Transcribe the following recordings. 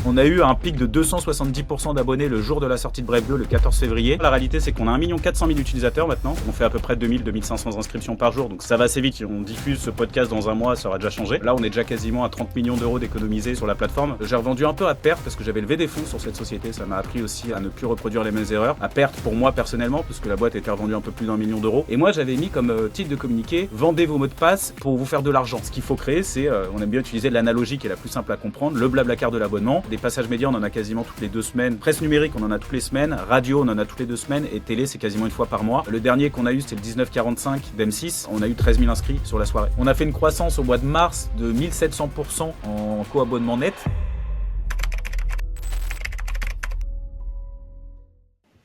On a eu un pic de 270% d'abonnés le jour de la sortie de Bref 2, le 14 février. La réalité, c'est qu'on a 1 400 000 utilisateurs maintenant. On fait à peu près 2 500 inscriptions par jour, donc ça va assez vite. Si on diffuse ce podcast dans un mois, ça aura déjà changé. Là, on est déjà quasiment à 30 millions d'euros d'économisés sur la plateforme. J'ai revendu un peu à perte parce que j'avais levé des fonds sur cette société. Ça m'a appris aussi à ne plus reproduire les mêmes erreurs. À perte pour moi personnellement, parce que la boîte a été revendue un peu plus d'1 million d'euros. Et moi, j'avais mis comme titre de communiqué: vendez vos mots de passe pour vous faire de l'argent. Ce qu'il faut créer, c'est, on aime bien utiliser l'analogie qui est la plus simple à comprendre, le Blablacar de l'abonnement. Des passages médias, on en a quasiment toutes les 2 semaines. Presse numérique, on en a toutes les semaines. Radio, on en a toutes les 2 semaines. Et télé, c'est quasiment une fois par mois. Le dernier qu'on a eu, c'était le 1945 d'M6. On a eu 13 000 inscrits sur la soirée. On a fait une croissance au mois de mars de 1700% en co-abonnement net.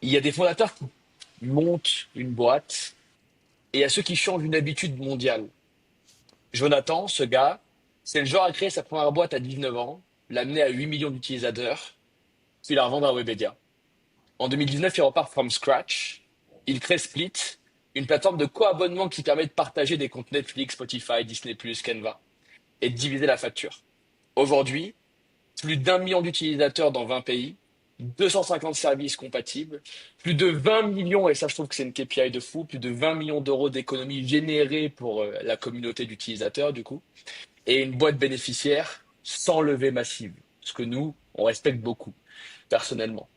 Il y a des fondateurs qui montent une boîte et il y a ceux qui changent une habitude mondiale. Jonathan, ce gars, c'est le genre à créer sa première boîte à 19 ans, l'amener à 8 millions d'utilisateurs, puis la revendre à Webedia. En 2019, il repart from scratch. Il crée Split, une plateforme de co-abonnement qui permet de partager des comptes Netflix, Spotify, Disney+, Canva, et de diviser la facture. Aujourd'hui, plus d'1 million d'utilisateurs dans 20 pays, 250 services compatibles, plus de 20 millions, et ça je trouve que c'est une KPI de fou, plus de 20 millions d'euros d'économies générées pour la communauté d'utilisateurs du coup, et une boîte bénéficiaire sans levée massive, ce que nous, on respecte beaucoup, personnellement.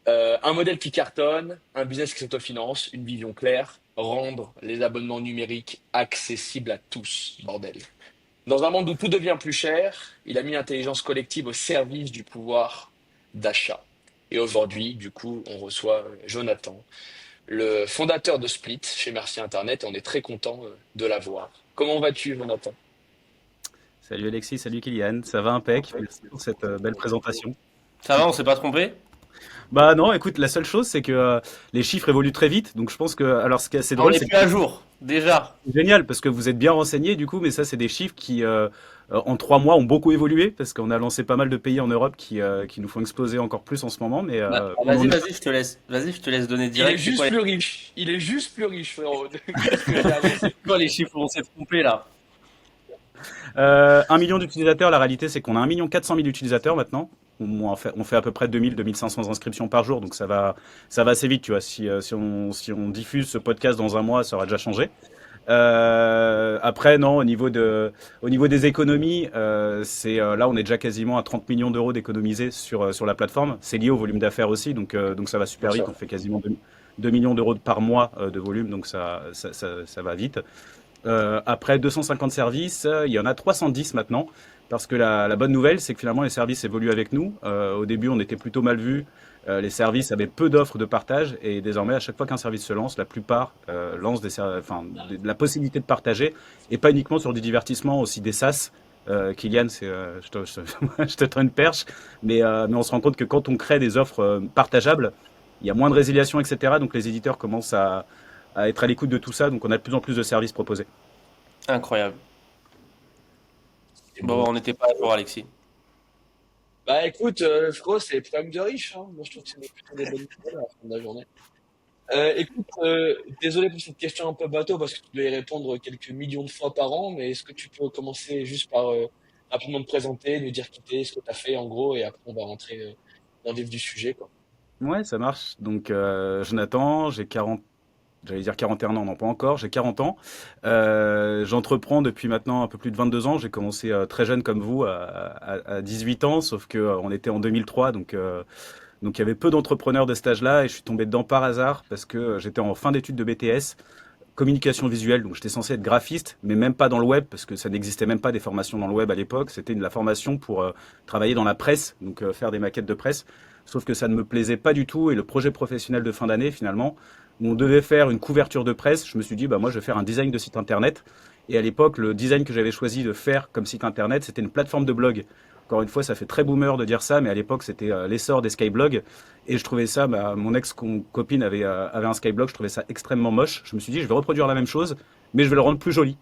Un modèle qui cartonne, un business qui s'autofinance, une vision claire, rendre les abonnements numériques accessibles à tous, bordel. Dans un monde où tout devient plus cher, il a mis l'intelligence collective au service du pouvoir d'achat. Et aujourd'hui, du coup, on reçoit Jonathan, le fondateur de Split chez Merci Internet, et on est très content de l'avoir. Comment vas-tu, Jonathan? Salut Alexis, salut Kylian, ça va impec, merci pour cette belle présentation. Ça va, on s'est pas trompé? Bah non, écoute, la seule chose, c'est que les chiffres évoluent très vite, donc je pense que, alors ce qui est assez On drôle, n'est c'est que plus à jour, déjà. c'est génial, parce que vous êtes bien renseignés du coup, mais ça, c'est des chiffres qui, en 3 mois, ont beaucoup évolué, parce qu'on a lancé pas mal de pays en Europe qui nous font exploser encore plus en ce moment, mais on Vas-y, en est... vas-y, je te laisse. Vas-y, je te laisse donner Il est direct. juste plus riche. Il est juste plus riche, frérot. Qu'est-ce que j'ai annoncé? C'est quoi les chiffres où on s'est trompé là? 1 million d'utilisateurs, la réalité, c'est qu'on a 1 400 000 utilisateurs maintenant. On fait à peu près 2 500 inscriptions par jour, donc ça va assez vite, tu vois. Si on diffuse ce podcast dans un mois, ça aura déjà changé. Après, non, au niveau des économies, là, on est déjà quasiment à 30 millions d'euros d'économisés sur la plateforme. C'est lié au volume d'affaires aussi, donc ça va super Bien vite. sûr. On fait quasiment 2 millions d'euros par mois de volume, donc ça va vite. Après 250 services, il y en a 310 maintenant. Parce que la bonne nouvelle, c'est que finalement, les services évoluent avec nous. Au début, on était plutôt mal vus. Les services avaient peu d'offres de partage. Et désormais, à chaque fois qu'un service se lance, la plupart lancent la possibilité de partager. Et pas uniquement sur du divertissement, aussi des SaaS. Kylian, je te tends une perche. Mais on se rend compte que quand on crée des offres partageables, il y a moins de résiliation, etc. Donc les éditeurs commencent à être à l'écoute de tout ça. Donc on a de plus en plus de services proposés. Incroyable. C'est Bon, beau. on n'était pas à jour, Alexis. Bah écoute, frérot, c'est les problèmes de riches. Hein. Moi, je trouve que c'est plutôt des bonnes nouvelles à la fin de la journée. Écoute, désolé pour cette question un peu bateau parce que tu dois y répondre quelques millions de fois par an, mais est-ce que tu peux commencer juste par rapidement te présenter, nous dire qui t'es, ce que tu as fait en gros, et après on va rentrer dans le vif du sujet, quoi. Ouais, ça marche. Donc, Jonathan, j'ai 40, j'allais dire 41 ans, non pas encore, j'ai 40 ans. J'entreprends depuis maintenant un peu plus de 22 ans. J'ai commencé très jeune comme vous, à 18 ans, sauf que on était en 2003, donc il y avait peu d'entrepreneurs de cet âge-là, et je suis tombé dedans par hasard parce que j'étais en fin d'études de BTS, communication visuelle, donc j'étais censé être graphiste, mais même pas dans le web, parce que ça n'existait même pas des formations dans le web à l'époque. C'était de la formation pour travailler dans la presse, donc faire des maquettes de presse. Sauf que ça ne me plaisait pas du tout, et le projet professionnel de fin d'année, finalement, où on devait faire une couverture de presse, je me suis dit, bah moi, je vais faire un design de site internet. Et à l'époque, le design que j'avais choisi de faire comme site internet, c'était une plateforme de blog. Encore une fois, ça fait très boomer de dire ça, mais à l'époque, c'était l'essor des skyblogs. Et je trouvais ça, mon ex-copine avait un skyblog, je trouvais ça extrêmement moche. Je me suis dit, je vais reproduire la même chose, mais je vais le rendre plus joli.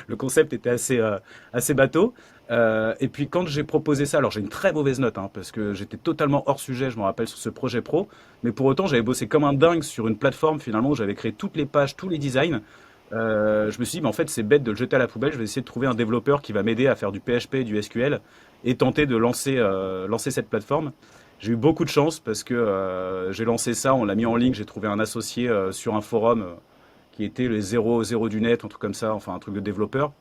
Le concept était assez bateau. Et puis quand j'ai proposé ça, alors j'ai une très mauvaise note, hein, parce que j'étais totalement hors sujet, je me rappelle, sur ce projet pro. Mais pour autant, j'avais bossé comme un dingue sur une plateforme, finalement, où j'avais créé toutes les pages, tous les designs. Je me suis dit, mais en fait, c'est bête de le jeter à la poubelle. Je vais essayer de trouver un développeur qui va m'aider à faire du PHP, du SQL. et tenter de lancer cette plateforme. J'ai eu beaucoup de chance parce que j'ai lancé ça, on l'a mis en ligne, j'ai trouvé un associé sur un forum qui était les 0 du net, un truc comme ça, enfin un truc de développeur.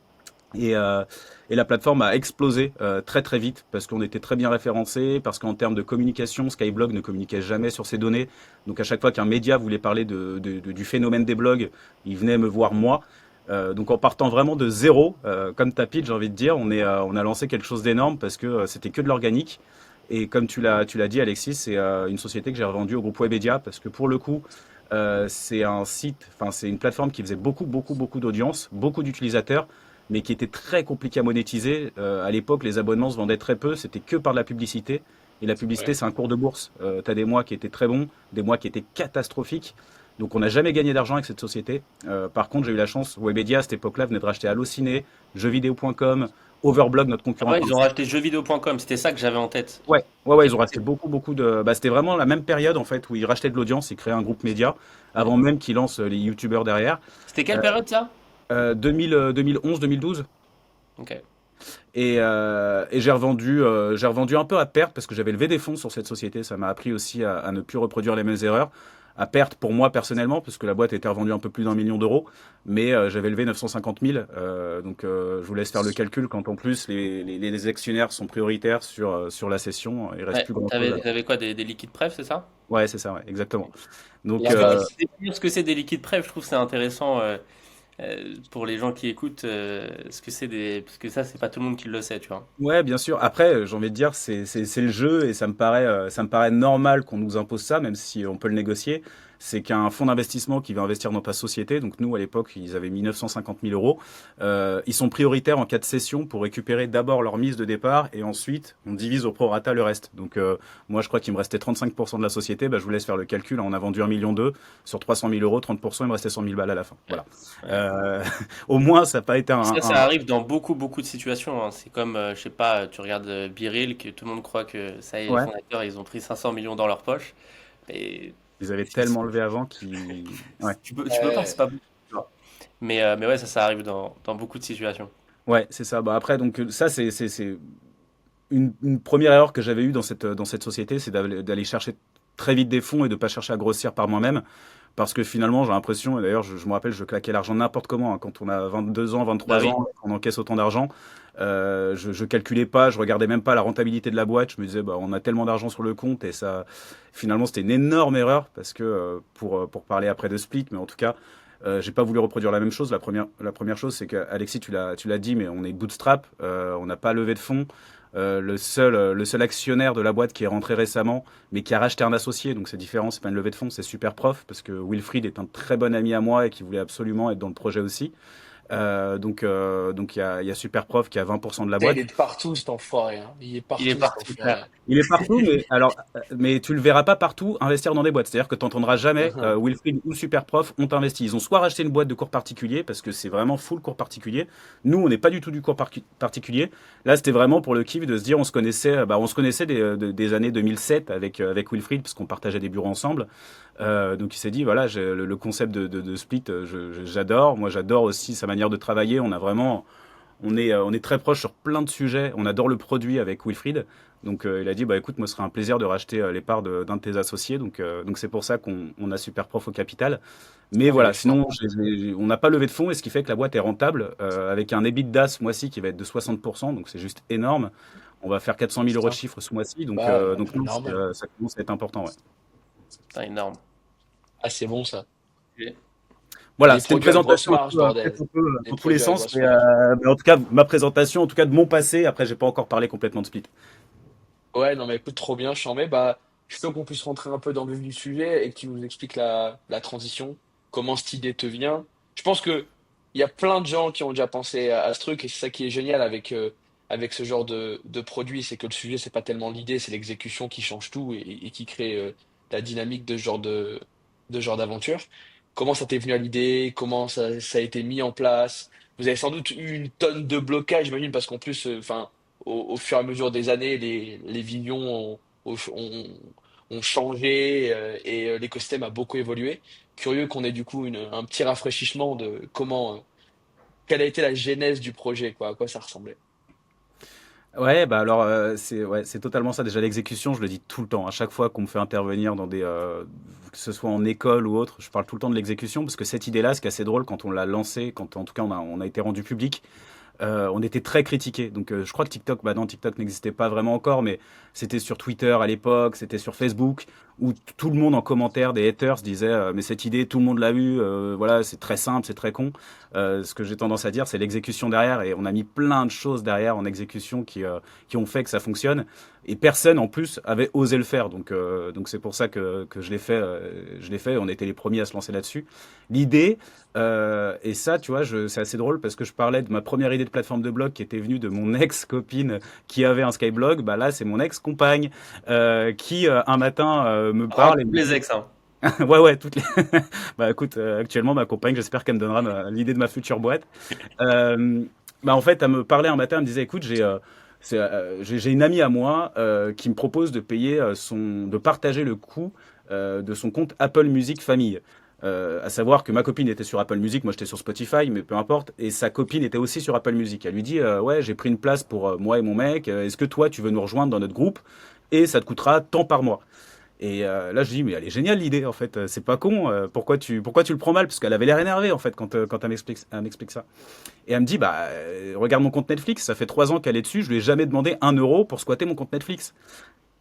Et, euh, et la plateforme a explosé très très vite parce qu'on était très bien référencé, parce qu'en termes de communication, Skyblog ne communiquait jamais sur ses données. Donc à chaque fois qu'un média voulait parler du phénomène des blogs, il venait me voir moi. Donc en partant vraiment de zéro, comme Tapit, j'ai envie de dire, on a lancé quelque chose d'énorme parce que c'était que de l'organique. Et comme tu l'as dit, Alexis, c'est une société que j'ai revendue au groupe Webedia parce que pour le coup, c'est un site, enfin c'est une plateforme qui faisait beaucoup d'audience, beaucoup d'utilisateurs, mais qui était très compliqué à monétiser. À l'époque, les abonnements se vendaient très peu, c'était que par de la publicité. Et la publicité, Ouais. c'est un cours de bourse. Tu as des mois qui étaient très bons, des mois qui étaient catastrophiques. Donc on n'a jamais gagné d'argent avec cette société. Par contre, j'ai eu la chance, Webedia à cette époque-là venait de racheter Allociné, jeuxvideo.com, Overblog, notre Ah concurrent ouais, ils ont principal. racheté jeuxvideo.com, c'était ça que j'avais en tête. Ouais, Ok. ils ont racheté beaucoup de. Bah, c'était vraiment la même période en fait où ils rachetaient de l'audience, ils créaient un groupe média avant même qu'ils lancent les youtubeurs derrière. C'était quelle période ça? 2011-2012. Ok. Et j'ai revendu un peu à perte parce que j'avais levé des fonds sur cette société. Ça m'a appris aussi à ne plus reproduire les mêmes erreurs. À perte pour moi personnellement, parce que la boîte était revendue un peu plus d'1 million d'euros, mais j'avais levé 950 000. Donc je vous laisse faire le calcul quand en plus les actionnaires sont prioritaires sur la session. Il reste Ouais, plus grand-chose. t'avais quoi, des liquides pref, c'est ça? Ouais, c'est ça, ouais, exactement. Et Donc Parce que après, définir ce que c'est des liquides pref, je trouve que c'est intéressant pour les gens qui écoutent ce que c'est des. Parce que ça, c'est pas tout le monde qui le sait, tu vois. ouais, bien sûr. Après, j'ai envie de dire, c'est le jeu et ça me paraît normal qu'on nous impose ça, même si on peut le négocier. C'est qu'un fonds d'investissement qui veut investir dans ta société, donc nous à l'époque ils avaient mis 950 000 euros, ils sont prioritaires en cas de cession pour récupérer d'abord leur mise de départ et ensuite on divise au prorata le reste. Donc moi je crois qu'il me restait 35% de la société, bah, je vous laisse faire le calcul, on a vendu 1,2 million sur 300 000 euros, 30%, il me restait 100 000 balles à la fin. Ouais. Voilà. Ouais. Euh, Au moins ça n'a pas été Ça arrive dans beaucoup de situations, hein. C'est comme, je sais pas, tu regardes Biril, que tout le monde croit que ça y est, les Ouais. fondateurs, ils ont pris 500 millions dans leur poche. Et Ils avaient tellement levé avant qu'ils... Ouais. tu peux pas, euh, c'est pas bon, tu vois. Mais ouais, ça arrive dans beaucoup de situations. Ouais, c'est ça. Bah après, donc ça, c'est une première erreur que j'avais eue dans cette société, c'est d'aller chercher très vite des fonds et de pas chercher à grossir par moi-même. Parce que finalement, j'ai l'impression, et d'ailleurs, je me rappelle, je claquais l'argent n'importe comment, hein, quand on a 22 ans, Bah 23 oui. ans, on encaisse autant d'argent. Je calculais pas, je regardais même pas la rentabilité de la boîte. Je me disais, bah, on a tellement d'argent sur le compte et ça, finalement, c'était une énorme erreur parce que pour parler après de Split, mais en tout cas, j'ai pas voulu reproduire la même chose. La première chose, c'est que Alexis, tu l'as dit, mais on est bootstrap, on n'a pas levé de fonds. Le seul actionnaire de la boîte qui est rentré récemment, mais qui a racheté un associé, donc c'est différent, c'est pas une levée de fonds, c'est Superprof, parce que Wilfried est un très bon ami à moi et qui voulait absolument être dans le projet aussi. Donc il y a Superprof qui a 20% de la putain, il boîte. est de partout cet enfoiré, hein. Il est Il est partout cet parti, enfoiré. frère. Il est partout, mais alors, mais tu le verras pas partout investir dans des boîtes. C'est-à-dire que tu n'entendras jamais Wilfried ou Superprof ont investi. Ils ont soit racheté une boîte de cours particulier parce que c'est vraiment full cours particulier. Nous, on n'est pas du tout du cours particulier. Là, c'était vraiment pour le kiff de se dire on se connaissait des années 2007 avec Wilfried parce qu'on partageait des bureaux ensemble. Donc il s'est dit voilà, le concept de Split, j'adore. Moi, j'adore aussi sa manière de travailler. On est très proche sur plein de sujets. On adore le produit avec Wilfried. Donc il a dit bah écoute, moi ce serait un plaisir de racheter les parts d'un de tes associés. Donc c'est pour ça qu'on a Superprof au capital. Mais Ah, il est voilà, fort. sinon on n'a pas levé de fonds et ce qui fait que la boîte est rentable avec un EBITDA ce mois-ci qui va être de 60%. Donc c'est juste énorme. On va faire 400 000 euros de Putain. chiffre ce mois-ci. Donc Bah, donc non, normal. ça commence à être important. Ouais. Putain, énorme. Ah, c'est bon ça. Ok. Voilà, Des c'était une produits à grosse présentation marge, bordel. peut-être un peu Des dans tous les produits à sens, grosse marge. mais en tout cas ma présentation, en tout cas de mon passé. Après, j'ai pas encore parlé complètement de Split. Ouais, non, mais écoute, trop bien, j'en mets. Bah, je veux qu'on puisse rentrer un peu dans le vif du sujet et que tu nous expliques la transition, comment cette idée te vient. Je pense que il y a plein de gens qui ont déjà pensé à ce truc et c'est ça qui est génial avec ce genre de produit, c'est que le sujet, c'est pas tellement l'idée, c'est l'exécution qui change tout et qui crée la dynamique de ce genre de genre d'aventure. Comment ça t'est venu à l'idée? Comment ça a été mis en place? Vous avez sans doute eu une tonne de blocages, j'imagine, parce qu'en plus, enfin au fur et à mesure des années, les visions ont changé et l'écosystème a beaucoup évolué. Curieux qu'on ait du coup un petit rafraîchissement de comment, quelle a été la genèse du projet, quoi, à quoi ça ressemblait. Ouais, bah alors c'est ouais, c'est totalement ça. Déjà l'exécution, je le dis tout le temps. À chaque fois qu'on me fait intervenir dans des, que ce soit en école ou autre, je parle tout le temps de l'exécution parce que cette idée-là, ce qui est assez drôle quand on l'a lancée, quand en tout cas on a été rendu public, on était très critiqué. Donc je crois que TikTok, bah non, TikTok n'existait pas vraiment encore, mais c'était sur Twitter à l'époque, c'était sur Facebook, où tout le monde en commentaire, des haters disait mais cette idée, tout le monde l'a vu, voilà, c'est très simple, c'est très con. Ce que j'ai tendance à dire, c'est l'exécution derrière, et on a mis plein de choses derrière en exécution qui ont fait que ça fonctionne. Et personne en plus avait osé le faire, donc c'est pour ça que je l'ai fait. On était les premiers à se lancer là-dessus. L'idée, et ça, tu vois, c'est assez drôle parce que je parlais de ma première idée de plateforme de blog qui était venue de mon ex-copine qui avait un Skyblog. Bah là, c'est mon ex-compagne qui, un matin, me Ah, parle et me les dit, ex, hein. ouais, ouais, toutes les... Bah écoute, actuellement, ma compagne, j'espère qu'elle me donnera l'idée de ma future boîte. Euh, Bah en fait, elle me parlait un matin, elle me disait, écoute, j'ai une amie à moi qui me propose de payer de partager le coût de son compte Apple Music Famille. À savoir que ma copine était sur Apple Music, moi j'étais sur Spotify, mais peu importe. Et sa copine était aussi sur Apple Music. Elle lui dit, ouais, j'ai pris une place pour moi et mon mec. Est-ce que toi, tu veux nous rejoindre dans notre groupe et ça te coûtera tant par mois. Et là, je dis, mais elle est géniale l'idée, en fait. C'est pas con. Pourquoi tu le prends mal? Parce qu'elle avait l'air énervée, en fait, quand elle m'explique ça. Et elle me dit, bah, regarde mon compte Netflix. Ça fait 3 ans qu'elle est dessus. Je lui ai jamais demandé 1 euro pour squatter mon compte Netflix.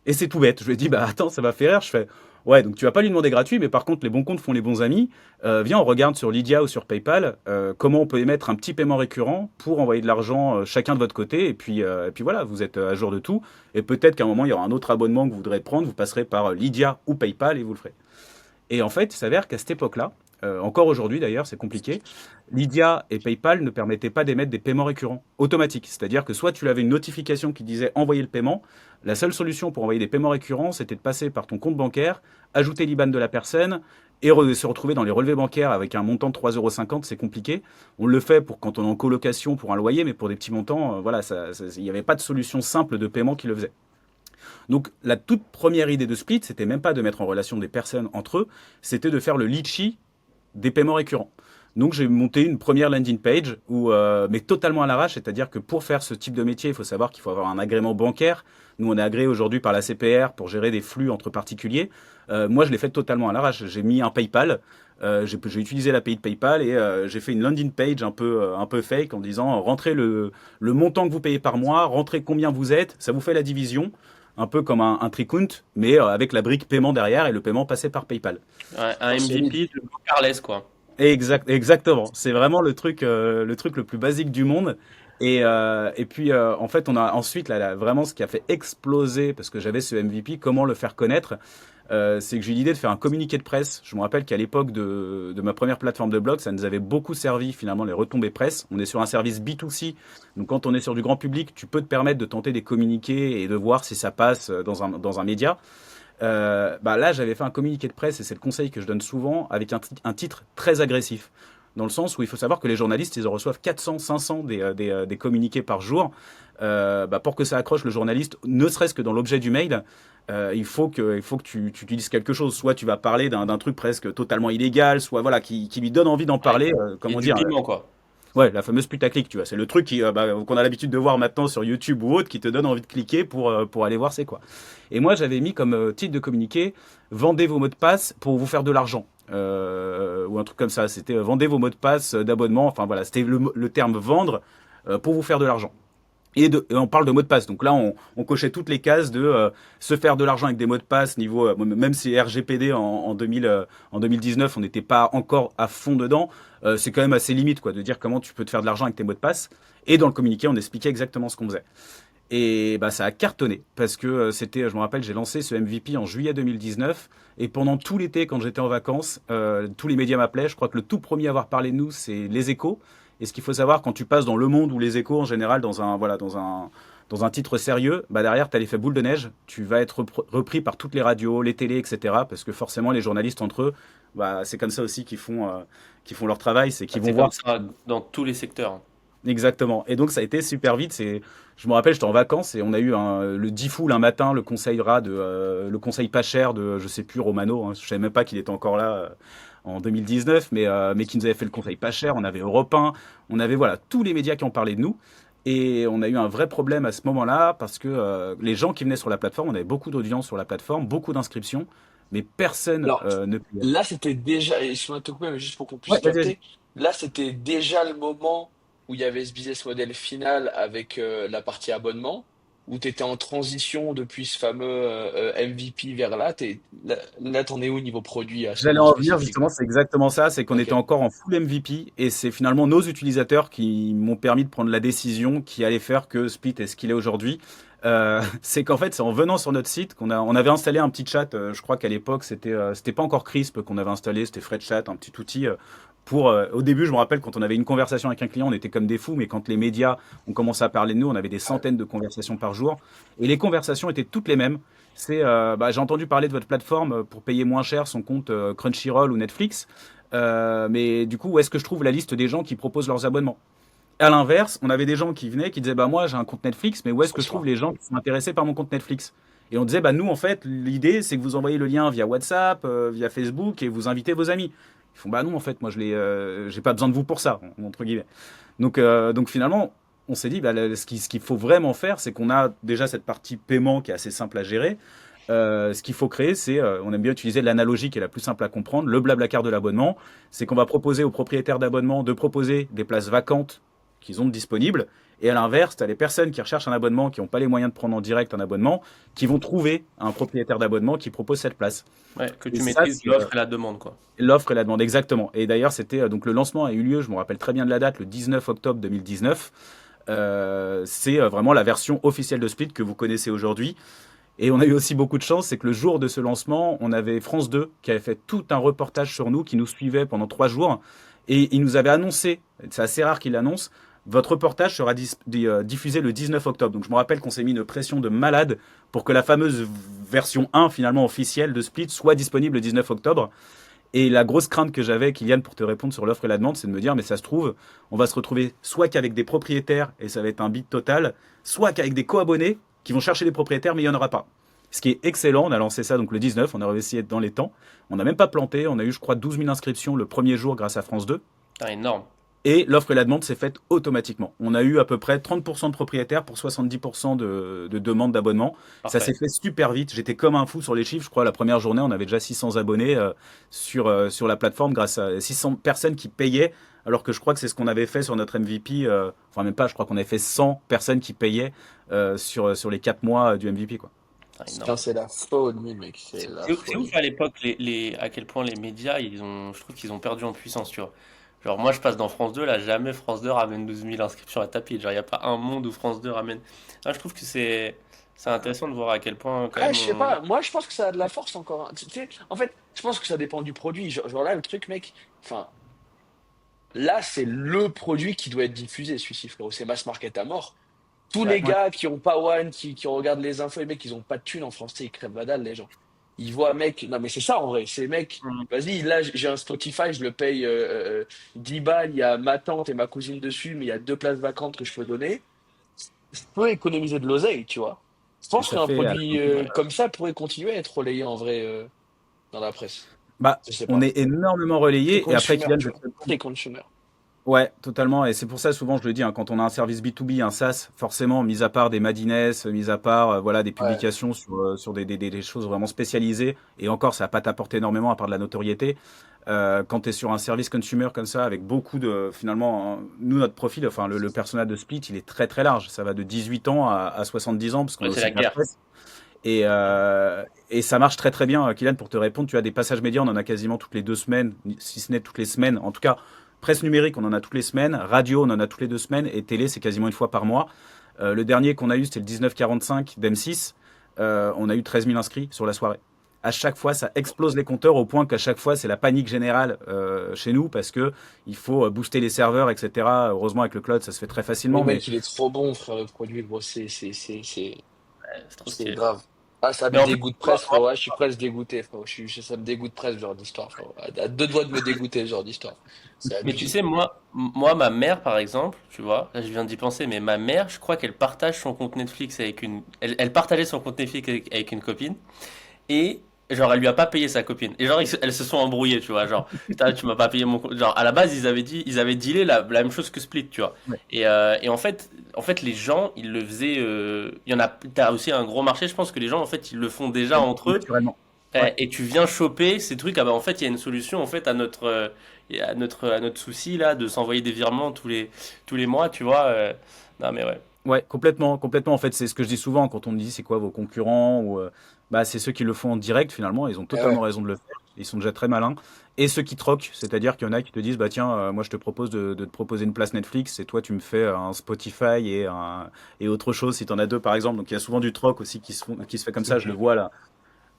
Et c'est tout bête. Je lui ai dit, bah, attends, ça m'a fait rire. Je fais, ouais, donc tu vas pas lui demander gratuit, mais par contre, les bons comptes font les bons amis. Viens, on regarde sur Lydia ou sur PayPal comment on peut émettre un petit paiement récurrent pour envoyer de l'argent chacun de votre côté. Et puis voilà, vous êtes à jour de tout. Et peut-être qu'à un moment, il y aura un autre abonnement que vous voudrez prendre. Vous passerez par Lydia ou PayPal et vous le ferez. Et en fait, il s'avère qu'à cette époque-là, encore aujourd'hui d'ailleurs, c'est compliqué, Lydia et PayPal ne permettaient pas d'émettre des paiements récurrents automatiques. C'est-à-dire que soit tu avais une notification qui disait envoyer le paiement, la seule solution pour envoyer des paiements récurrents, c'était de passer par ton compte bancaire, ajouter l'IBAN de la personne et se retrouver dans les relevés bancaires avec un montant de 3,50 €, c'est compliqué. On le fait pour quand on est en colocation pour un loyer, mais pour des petits montants, voilà, il n'y avait pas de solution simple de paiement qui le faisait. Donc la toute première idée de Split, c'était même pas de mettre en relation des personnes entre eux, c'était de faire le litchi des paiements récurrents. Donc j'ai monté une première landing page mais totalement à l'arrache, c'est-à-dire que pour faire ce type de métier, il faut savoir qu'il faut avoir un agrément bancaire. Nous, on est agréé aujourd'hui par la CPR pour gérer des flux entre particuliers. Moi, je l'ai fait totalement à l'arrache. J'ai mis un PayPal, j'ai utilisé l'API de PayPal et j'ai fait une landing page un peu fake en disant rentrez le montant que vous payez par mois, rentrez combien vous êtes, ça vous fait la division, un peu comme un tricount, mais avec la brique paiement derrière et le paiement passé par PayPal. Ouais, un Oh, solide. MVP de Carles, quoi. Exactement. C'est vraiment le truc le plus basique du monde. Et puis, en fait, on a ensuite, là, vraiment, ce qui a fait exploser, parce que j'avais ce MVP, comment le faire connaître, c'est que j'ai eu l'idée de faire un communiqué de presse. Je me rappelle qu'à l'époque de ma première plateforme de blog, ça nous avait beaucoup servi, finalement, les retombées presse. On est sur un service B2C, donc quand on est sur du grand public, tu peux te permettre de tenter des communiqués et de voir si ça passe dans un média. Bah là, j'avais fait un communiqué de presse et c'est le conseil que je donne souvent avec un titre très agressif. Dans le sens où il faut savoir que les journalistes, ils en reçoivent 400, 500 des communiqués par jour. Bah pour que ça accroche le journaliste, ne serait-ce que dans l'objet du mail, il faut que tu utilises quelque chose. Soit tu vas parler d'un truc presque totalement illégal, soit voilà, qui lui donne envie d'en Ouais. parler. Et Comment du dire, piment, quoi. ouais, la fameuse putaclic, tu vois. C'est le truc qu'on a l'habitude de voir maintenant sur YouTube ou autre qui te donne envie de cliquer pour aller voir c'est quoi. Et moi, j'avais mis comme titre de communiqué vendez vos mots de passe pour vous faire de l'argent. Ou un truc comme ça. C'était vendez vos mots de passe d'abonnement. Enfin voilà, c'était le terme vendre pour vous faire de l'argent. Et on parle de mots de passe. Donc là, on cochait toutes les cases de se faire de l'argent avec des mots de passe niveau, même si RGPD en 2019, on n'était pas encore à fond dedans. C'est quand même assez limite, quoi, de dire comment tu peux te faire de l'argent avec tes mots de passe. Et dans le communiqué, on expliquait exactement ce qu'on faisait. Et bah, ça a cartonné parce que je me rappelle, j'ai lancé ce MVP en juillet 2019 et pendant tout l'été, quand j'étais en vacances, tous les médias m'appelaient. Je crois que le tout premier à avoir parlé de nous, c'est Les Échos. Et ce qu'il faut savoir, quand tu passes dans Le Monde ou Les Échos en général, dans un titre sérieux, bah derrière, tu as l'effet boule de neige. Tu vas être repris par toutes les radios, les télés, etc. Parce que forcément, les journalistes entre eux, bah, c'est comme ça aussi qu'ils font leur travail, c'est Bah, qu'ils vont c'est comme voir. ça dans tous les secteurs. Exactement. Et donc ça a été super vite. Je me rappelle, j'étais en vacances et on a eu le Diffoul un matin, le conseil pas cher de, je sais plus, Romano. Hein, je savais même pas qu'il était encore là en 2019, mais qui nous avait fait le conseil pas cher. On avait Europe 1, on avait voilà tous les médias qui ont parlé de nous. Et on a eu un vrai problème à ce moment-là parce que les gens qui venaient sur la plateforme, on avait beaucoup d'audience sur la plateforme, beaucoup d'inscriptions, mais personne Alors, ne payait. là, c'était déjà, et je te couper, mais juste pour qu'on Ouais, puisse vas-y, vas-y. capter, là, c'était déjà le moment où il y avait ce business model final avec la partie abonnement, où tu étais en transition depuis ce fameux MVP vers là. Là, t'en es où niveau produit à ce J'allais moment en venir justement, spécifiquement? c'est exactement ça, c'est qu'on était Ok. encore en full MVP et c'est finalement nos utilisateurs qui m'ont permis de prendre la décision qui allait faire que Split est ce qu'il est aujourd'hui. C'est qu'en fait, c'est en venant sur notre site on avait installé un petit chat. Je crois qu'à l'époque, c'était pas encore Crisp qu'on avait installé, c'était FredChat, un petit outil au début, je me rappelle quand on avait une conversation avec un client, on était comme des fous, mais quand les médias ont commencé à parler de nous, on avait des centaines de conversations par jour et les conversations étaient toutes les mêmes. J'ai entendu parler de votre plateforme pour payer moins cher son compte Crunchyroll ou Netflix. Mais du coup, où est-ce que je trouve la liste des gens qui proposent leurs abonnements? À l'inverse, on avait des gens qui venaient qui disaient bah moi j'ai un compte Netflix, mais où est-ce que je trouve François. les gens qui sont intéressés par mon compte Netflix? Et on disait bah nous en fait l'idée c'est que vous envoyez le lien via WhatsApp, via Facebook et vous invitez vos amis. Ils font bah non en fait moi j'ai pas besoin de vous pour ça entre guillemets. Donc finalement, on s'est dit, bah, ce qu'il faut vraiment faire, c'est qu'on a déjà cette partie paiement qui est assez simple à gérer. Ce qu'il faut créer, on aime bien utiliser l'analogie qui est la plus simple à comprendre, le Blablacar de l'abonnement. C'est qu'on va proposer aux propriétaires d'abonnement de proposer des places vacantes qu'ils ont disponibles. Et à l'inverse, tu as les personnes qui recherchent un abonnement, qui n'ont pas les moyens de prendre en direct un abonnement, qui vont trouver un propriétaire d'abonnement qui propose cette place. Ouais, que Et tu ça, maîtrises c'est l'offre et la demande, quoi. l'offre et la demande, exactement. Et d'ailleurs, donc le lancement a eu lieu, je me rappelle très bien de la date, le 19 octobre 2019. C'est vraiment la version officielle de Split que vous connaissez aujourd'hui. Et on a eu aussi beaucoup de chance, c'est que le jour de ce lancement, on avait France 2 qui avait fait tout un reportage sur nous, qui nous suivait pendant 3 jours. Et il nous avait annoncé, c'est assez rare qu'il l'annonce, votre reportage sera diffusé le 19 octobre. Donc je me rappelle qu'on s'est mis une pression de malade pour que la fameuse version 1 finalement officielle de Split soit disponible le 19 octobre. Et la grosse crainte que j'avais, Kylian, pour te répondre sur l'offre et la demande, c'est de me dire, mais ça se trouve, on va se retrouver soit qu'avec des propriétaires, et ça va être un bid total, soit qu'avec des co-abonnés qui vont chercher des propriétaires, mais il n'y en aura pas. Ce qui est excellent, on a lancé ça donc le 19, on a réussi à être dans les temps. On n'a même pas planté, on a eu, je crois, 12 000 inscriptions le premier jour grâce à France 2. Ah, énorme. Et l'offre et la demande s'est faite automatiquement. On a eu à peu près 30% de propriétaires pour 70% de demandes d'abonnement. Ça Parfait. s'est fait super vite. J'étais comme un fou sur les chiffres. Je crois la première journée, on avait déjà 600 abonnés sur la plateforme grâce à 600 personnes qui payaient. Alors que je crois que c'est ce qu'on avait fait sur notre MVP. Enfin, même pas, je crois qu'on avait fait 100 personnes qui payaient sur les 4 mois du MVP, quoi. Ah, Putain, énorme. c'est la folie, mec, c'est la C'est ouf folie. à l'époque à quel point les médias, je trouve qu'ils ont perdu en puissance, tu vois. Genre, moi, je passe dans France 2, là, jamais France 2 ramène 12 000 inscriptions à tapis. Genre, il n'y a pas un monde où France 2 ramène. Ah, je trouve que c'est intéressant de voir à quel point, quand Ah, même, je sais pas, moi je pense que ça a de la force encore, hein. Tu sais, en fait, je pense que ça dépend du produit. Genre là, le truc, mec, enfin, là, c'est le produit qui doit être diffusé, celui-ci, frérot. C'est mass market à mort. Tous Ouais. les Ouais, gars qui ont pas One, qui regardent les infos, les mecs, ils ont pas de thunes en français, ils crèvent la dalle, les gens. Ils voient, mec, non mais c'est ça en vrai, c'est mec, Mm. vas-y, là j'ai un Spotify, je le paye 10 balles, il y a ma tante et ma cousine dessus, mais il y a deux places vacantes que je peux donner. Je peux économiser de l'oseille, tu vois. Je et pense ça qu'un fait. produit Ouais. comme ça pourrait continuer à être relayé en vrai dans la presse. Bah, Je sais on pas. est énormément Très relayé. Et après, consumer, Kylian, tu je vois. te Très consumer. Ouais, totalement. Et c'est pour ça, souvent, je le dis, hein, quand on a un service B2B, un SaaS, forcément, mis à part des Madines, mis à part voilà, des Ouais. publications sur des choses vraiment spécialisées, et encore, ça va pas t'apporter énormément à part de la notoriété. Quand tu es sur un service consumer comme ça, avec beaucoup de, finalement, nous, notre profil, enfin, le persona de Split, il est très très large. Ça va de 18 ans à 70 ans, parce qu'on Ouais, a c'est aussi la de la guerre. presse. Et ça marche très très bien. Kylian, pour te répondre, tu as des passages médias, on en a quasiment toutes les 2 semaines, si ce n'est toutes les semaines. En tout cas, presse numérique, on en a toutes les semaines. Radio, on en a toutes les 2 semaines. Et télé, c'est quasiment une fois par mois. Le dernier qu'on a eu, c'était le 1945 d'M6. On a eu 13 000 inscrits sur la soirée. À chaque fois, ça explose les compteurs au point qu'à chaque fois, c'est la panique générale chez nous parce que il faut booster les serveurs, etc. Heureusement, avec le cloud, ça se fait très Mais facilement. Mais mec, il est trop bon, frère, le produit, gros. Ouais, c'est trop C'est stylé. grave. Ah, ça me Mais en plus, dégoûte tu vois, presque, frérot. Ah, je suis presque dégoûté, frérot. Ça me dégoûte presque, ce genre d'histoire, frérot. À deux doigts de me dégoûter, ce genre d'histoire. C'est mais tu abusé. sais, moi, ma mère, par exemple, tu vois, là, je viens d'y penser, mais ma mère, je crois qu'elle partage son compte Netflix avec elle partageait son compte Netflix avec une copine. Et genre elle lui a pas payé sa copine. Et genre elles se sont embrouillées, tu vois. Genre, putain, tu m'as pas payé mon. Genre, à la base, ils avaient dealé la même chose que Split, tu vois. Ouais. Et en fait, les gens, ils le faisaient. Il y en a. T'as aussi un gros marché, je pense que les gens, en fait, ils le font déjà entre eux. Naturellement. Ouais. Et tu viens choper ces trucs. Ah bah, en fait, il y a une solution, en fait, à notre souci, là, de s'envoyer des virements tous les mois, tu vois. Non, mais ouais. Ouais, complètement, complètement. En fait, c'est ce que je dis souvent quand on me dit c'est quoi vos concurrents ou bah c'est ceux qui le font en direct finalement. Ils ont Eh totalement ouais. raison de le faire. Ils sont déjà très malins. Et ceux qui troquent, c'est-à-dire qu'il y en a qui te disent bah tiens, moi je te propose de te proposer une place Netflix et toi tu me fais un Spotify et autre chose si tu en as deux par exemple. Donc il y a souvent du troc aussi qui se fait comme ça. Je le Mhm. vois là.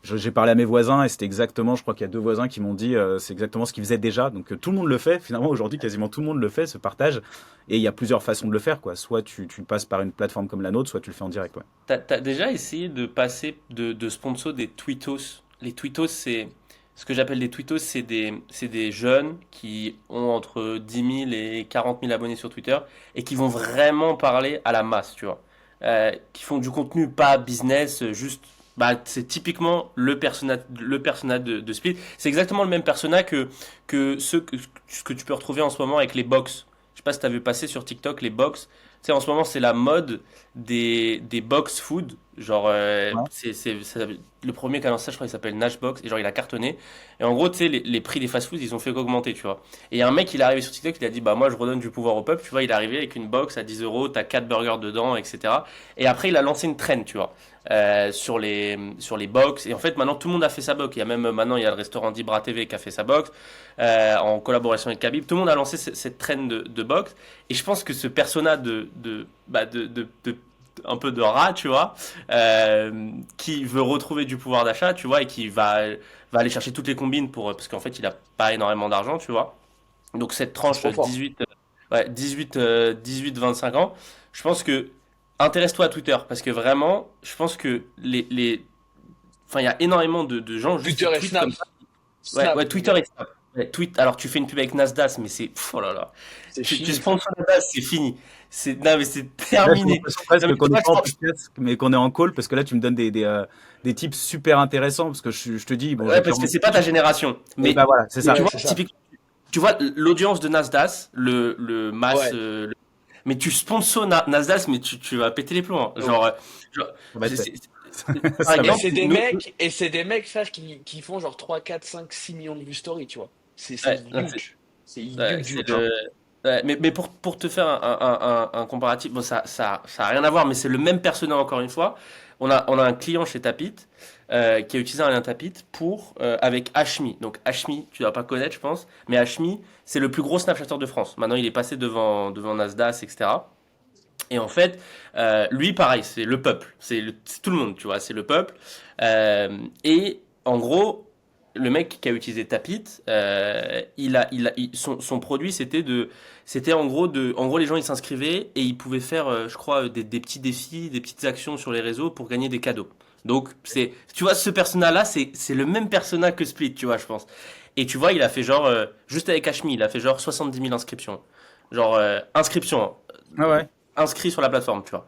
J'ai parlé à mes voisins et c'était exactement, je crois qu'il y a deux voisins qui m'ont dit, c'est exactement ce qu'ils faisaient déjà. Donc tout le monde le fait. Finalement, aujourd'hui, quasiment tout le monde le fait, se partage. Et il y a plusieurs façons de le faire, quoi. Soit tu passes par une plateforme comme la nôtre, soit tu le fais en direct, ouais. T'as déjà essayé de passer de sponsor des tweetos? Les tweetos, c'est ce que j'appelle des tweetos, c'est des jeunes qui ont entre 10 000 et 40 000 abonnés sur Twitter et qui vont vraiment parler à la masse, tu vois. Qui font du contenu pas business, juste. Bah, c'est typiquement le persona de Split. C'est exactement le même persona que ce que tu peux retrouver en ce moment avec les box. Je sais pas si t'as vu passer sur TikTok les box. Tu sais, en ce moment, c'est la mode des box food. Genre, Ouais. le premier qui a lancé ça, je crois, il s'appelle Nashbox. Et genre, il a cartonné. Et en gros, tu sais, les prix des fast-food, ils ont fait qu'augmenter, tu vois. Et il y a un mec, il est arrivé sur TikTok, il a dit, bah, moi, je redonne du pouvoir au peuple. Tu vois, il est arrivé avec une box à 10 euros, t'as 4 burgers dedans, etc. Et après, il a lancé une trend, tu vois, sur les box. Et en fait, maintenant, tout le monde a fait sa box. Il y a même, maintenant, il y a le restaurant d'Ibra TV qui a fait sa box, en collaboration avec Khabib. Tout le monde a lancé cette trend de box. Et je pense que ce persona un peu de rat, tu vois, qui veut retrouver du pouvoir d'achat, tu vois, et qui va aller chercher toutes les combines parce qu'en fait, il a pas énormément d'argent, tu vois. Donc cette C'est tranche trop fort. 18-25 ans, je pense que intéresse-toi à Twitter parce que vraiment, je pense que enfin, il y a énormément de gens juste Twitter qui et tweetent Snap. comme ça. Ouais, Snap, ouais, mon Twitter gars. et Snap. Ouais, alors tu fais une pub avec Nasdaq, mais oh là là. C'est Tu fini, frère. sponsors Nasdaq, c'est fini. Non, mais c'est Là, j'ai terminé. l'impression Non, mais presque tu qu'on n'est vois, pas en podcast, mais qu'on est en call, parce que là, tu me donnes des tips super intéressants, parce que je te dis, bon, j'ai ouais, parce que 40. c'est pas ta génération. Et bah Mais voilà, c'est tu ça. Ouais, vois, c'est ça. typiquement, tu vois l'audience de Nasdaq, le masse, Ouais. mais tu sponsors Nasdaq, mais tu vas péter les plombs, hein. Ouais. Genre, Ça va être fait. par Ça va être exemple, Et c'est des mecs, frère, qui font genre 3 4 5 6 millions de vues story, tu vois. C'est ouais, non, huge. C'est ouais, huge, c'est huge. fait. mais pour te faire un comparatif, bon, ça a rien à voir, mais c'est le même personnage encore une fois. On a un client chez Tapit qui a utilisé un lien Tapit avec Hashmi. Donc Hashmi, tu dois pas connaître, je pense, mais Hashmi, c'est le plus gros Snapchatter de France. Maintenant, il est passé devant Nasdaq, etc. Et en fait, lui, pareil, c'est le peuple, c'est tout le monde, tu vois, c'est le peuple. Et en gros, le mec qui a utilisé Tapit, son produit, c'était en gros, les gens ils s'inscrivaient et ils pouvaient faire, je crois, des petits défis, des petites actions sur les réseaux pour gagner des cadeaux. Donc, tu vois, ce persona-là, c'est le même persona que Split, tu vois, je pense. Et tu vois, il a fait genre, juste avec Hashmi, il a fait genre 70 000 inscriptions. Genre, inscriptions, hein, Ah ouais. inscrit sur la plateforme, tu vois.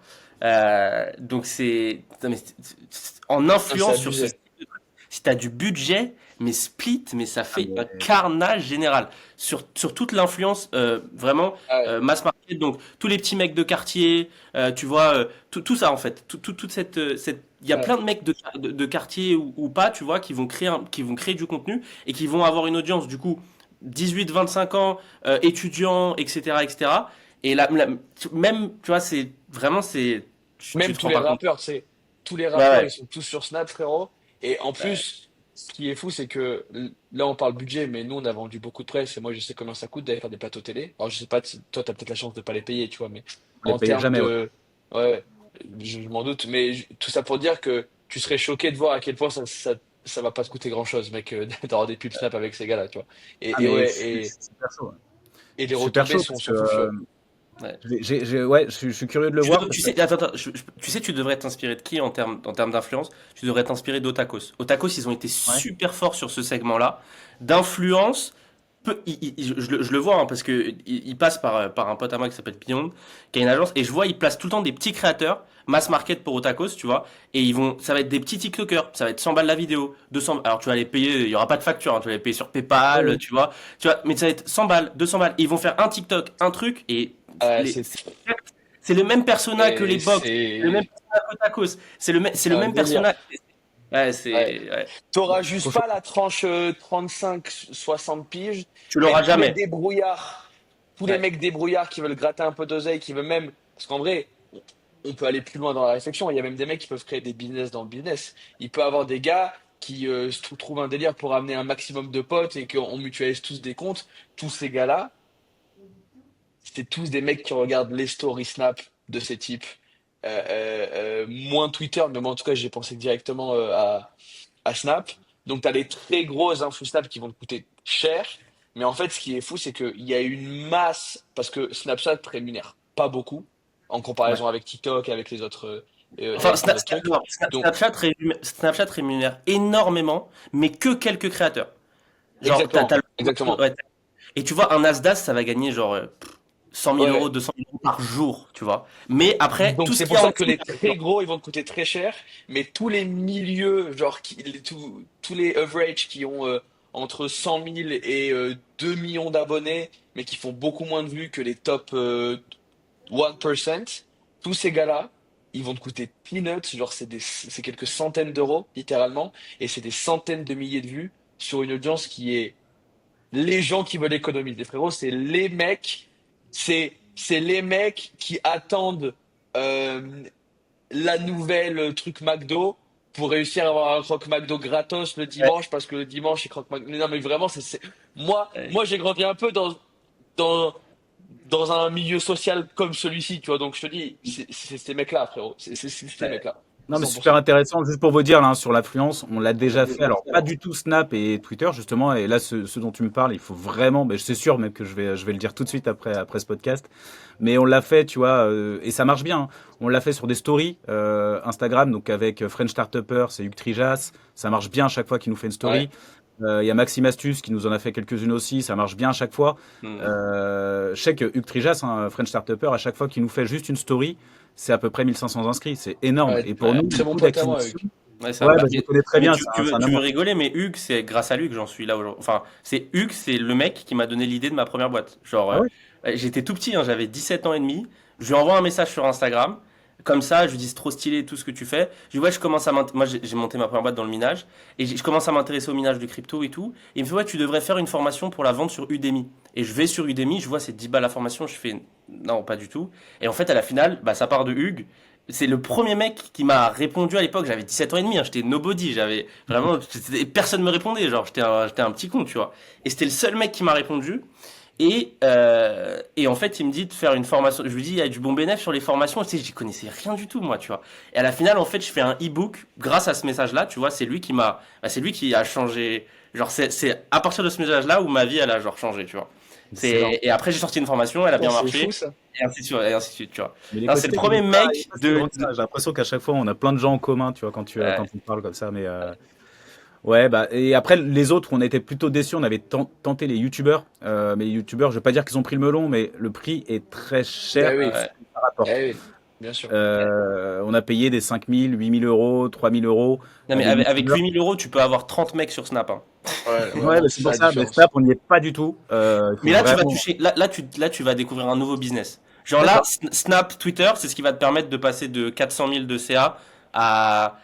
Donc non, mais en Ah, c'est influence sur ce abusé. style de truc, si tu as du budget, mais Split, mais ça Ah, fait un mais carnage général sur toute l'influence, vraiment, Ah ouais. mass market. Donc tous les petits mecs de quartier, tu vois, tout ça en fait, toute il y a Ouais. plein de mecs de quartier ou pas, tu vois, qui vont créer du contenu et qui vont avoir une audience du coup 18-25 ans, étudiants, etc., etc. Et même, tu vois, c'est vraiment, tu Même te tous rends les pas compte. rappeurs, tu sais. Tous les Ouais, rappeurs, ils ouais. sont tous sur Snap, frérot. Et en Ouais, plus, ce qui est fou, c'est que là, on parle budget, mais nous, on a vendu beaucoup de presse. Et moi, je sais combien ça coûte d'aller faire des plateaux télé. Alors, je sais pas si toi, t'as peut-être la chance de pas les payer, tu vois, mais on les en payait termes jamais, ouais. de. Ouais, ouais, je m'en doute. Mais tout ça pour dire que tu serais choqué de voir à quel point ça va pas te coûter grand-chose, mec, d'avoir des pubs Snap avec ces gars-là, tu vois. Ah, Et mais ouais, et, c'est super chaud, ouais. et les C'est super retombées chaud sont, parce que sont fou furieux. ouais. ouais, je suis curieux de le voir Tu parce que sais, attends, attends, tu sais, tu devrais t'inspirer de qui en termes d'influence? Tu devrais t'inspirer d'Otakos. Otakos, ils ont été ouais, super forts sur ce segment-là, d'influence, je le vois hein, parce que il passe par un pote à moi qui s'appelle Beyond, qui a une agence, et je vois, il place tout le temps des petits créateurs, mass market pour Otakos, tu vois, et ça va être des petits TikTokers, ça va être 100 balles la vidéo, 200, alors tu vas les payer, il y aura pas de facture, hein, tu vas les payer sur PayPal, tu vois, mais ça va être 100 balles, 200 balles, ils vont faire un TikTok, un truc, et Ouais, les, c'est le même persona que les box, c'est le même c'est persona qu'Otakos, c'est le un même délire. persona, ouais, Ouais. ouais. T'auras juste Franchement, pas la tranche 35-60 piges, Tu mais l'auras jamais, tous les ouais. mecs débrouillards qui veulent gratter un peu d'oseille, qui veulent même, parce qu'en vrai, on peut aller plus loin dans la réflexion. Il y a même des mecs qui peuvent créer des business dans le business. Il peut y avoir des gars qui trouvent un délire pour amener un maximum de potes et qu'on mutualise tous des comptes. Tous ces gars-là, c'est tous des mecs qui regardent les stories Snap de ces types. Moins Twitter, mais moi en tout cas j'ai pensé directement à Snap. Donc tu as les très gros infos Snap qui vont te coûter cher. Mais en fait, ce qui est fou, c'est qu'il y a une masse, parce que Snapchat rémunère pas beaucoup en Ouais. comparaison avec TikTok, Enfin, avec les autres trucs. non, Donc, Snapchat rémunère énormément, mais que quelques créateurs. Genre, exactement, exactement. ouais. Et tu vois, un Nasdaq, ça va gagner genre 100 000 euros, Ouais. 200 000 euros par jour, tu vois. Mais après, Donc tout ce c'est qu'il y pour a en ça que dessous, les très gros, ils vont te coûter très cher, mais tous les milieux, genre tous les average qui ont entre 100 000 et 2 millions d'abonnés, mais qui font beaucoup moins de vues que les top 1%, tous ces gars-là, ils vont te coûter peanuts, genre c'est quelques centaines d'euros, littéralement, et c'est des centaines de milliers de vues sur une audience qui est les gens qui veulent économiser. Frérot, c'est les mecs qui attendent euh, la nouvelle truc McDo pour réussir à avoir un croque McDo gratos le ouais, dimanche parce que le dimanche ils croque McDo. Non mais vraiment ouais. moi j'ai grandi un peu dans dans un milieu social comme celui-ci, tu vois. Donc je te dis, c'est ces mecs-là, frérot. C'est ces Ouais. mecs-là. non, mais super 100%. intéressant. Juste pour vous dire, là, hein, sur l'affluence, on l'a déjà fait. Alors, pas du tout Snap et Twitter, justement. Et là, ce dont tu me parles, il faut vraiment, mais c'est sûr même que je vais le dire tout de suite après ce podcast. Mais on l'a fait, tu vois, et ça marche bien, hein. On l'a fait sur des stories Instagram, donc avec French Startupper, c'est Hugues Trijas. Ça marche bien à chaque fois qu'il nous fait une Ouais. story. Il y a Maxime Astus qui nous en a fait quelques-unes aussi. Ça marche bien à chaque fois. Hmm. Je sais que Hugues Trijas, hein, French Startupper, à chaque fois qu'il nous fait juste une story, c'est à peu près 1500 inscrits. C'est énorme. Ouais. Et pour Ouais. nous, Très le bon coût pote à moi, d'acquisition, Hugues. Ouais, ça ouais, va. bah, je le connais très Mais bien. C'est un tu veux amour. rigoler, mais Hugues, c'est grâce à lui que j'en suis là aujourd'hui. Enfin, c'est Hugues, c'est le mec qui m'a donné l'idée de ma première boîte. Genre, Ah ouais? j'étais tout petit, hein, j'avais 17 ans et demi. Je lui envoie un message sur Instagram. Comme ça, je lui dis c'est trop stylé tout ce que tu fais. Je lui dis ouais, moi j'ai monté ma première boîte dans le minage et je commence à m'intéresser au minage du crypto et tout. Et il me fait ouais, tu devrais faire une formation pour la vente sur Udemy. Et je vais sur Udemy, je vois c'est 10 balles la formation, je fais non, pas du tout. Et en fait, à la finale, bah ça part de Hugues. C'est le premier mec qui m'a répondu à l'époque, j'avais 17 ans et demi, hein, j'étais nobody, j'avais vraiment personne me répondait, genre j'étais un petit con, tu vois. Et c'était le seul mec qui m'a répondu. Et en fait, il me dit de faire une formation. Je lui dis, il y a du bon bénéfice sur les formations. Tu sais, j'y connaissais rien du tout, moi, tu vois. Et à la finale, en fait, je fais un e-book grâce à ce message-là, tu vois. C'est lui qui a changé. Genre, c'est à partir de ce message-là où ma vie, elle a genre changé, tu vois. Excellent. Et après, j'ai sorti une formation, elle a Putain, bien c'est fou marché, ça. et ainsi de suite, tu vois. Mais Non, c'est le l'écosystème, premier il est mec pas si grand que ça. de- J'ai l'impression qu'à chaque fois, on a plein de gens en commun, tu vois, Ouais, quand on parle comme ça. Mais ouais, bah, et après, les autres, on était plutôt déçus. On avait tenté les youtubeurs. Mais les youtubeurs, je vais pas dire qu'ils ont pris le melon, mais le prix est très cher Ben pour oui, ce ouais. que ça rapporte. eh oui, bien sûr. On a payé des 5000, 8000 euros, 3000 euros Non, à mais des avec youtubeurs. 8 000 euros, tu peux avoir 30 mecs sur Snap, hein. Ouais, Ouais, vraiment, bah, c'est c'est pour ça la ça. Mais Snap, différence. on n'y est pas du tout. Il Mais faut là, tu vas vraiment. toucher, là, tu vas découvrir un nouveau business. Genre là, D'accord. Snap, Twitter, c'est ce qui va te permettre de passer de 400 000 de CA à,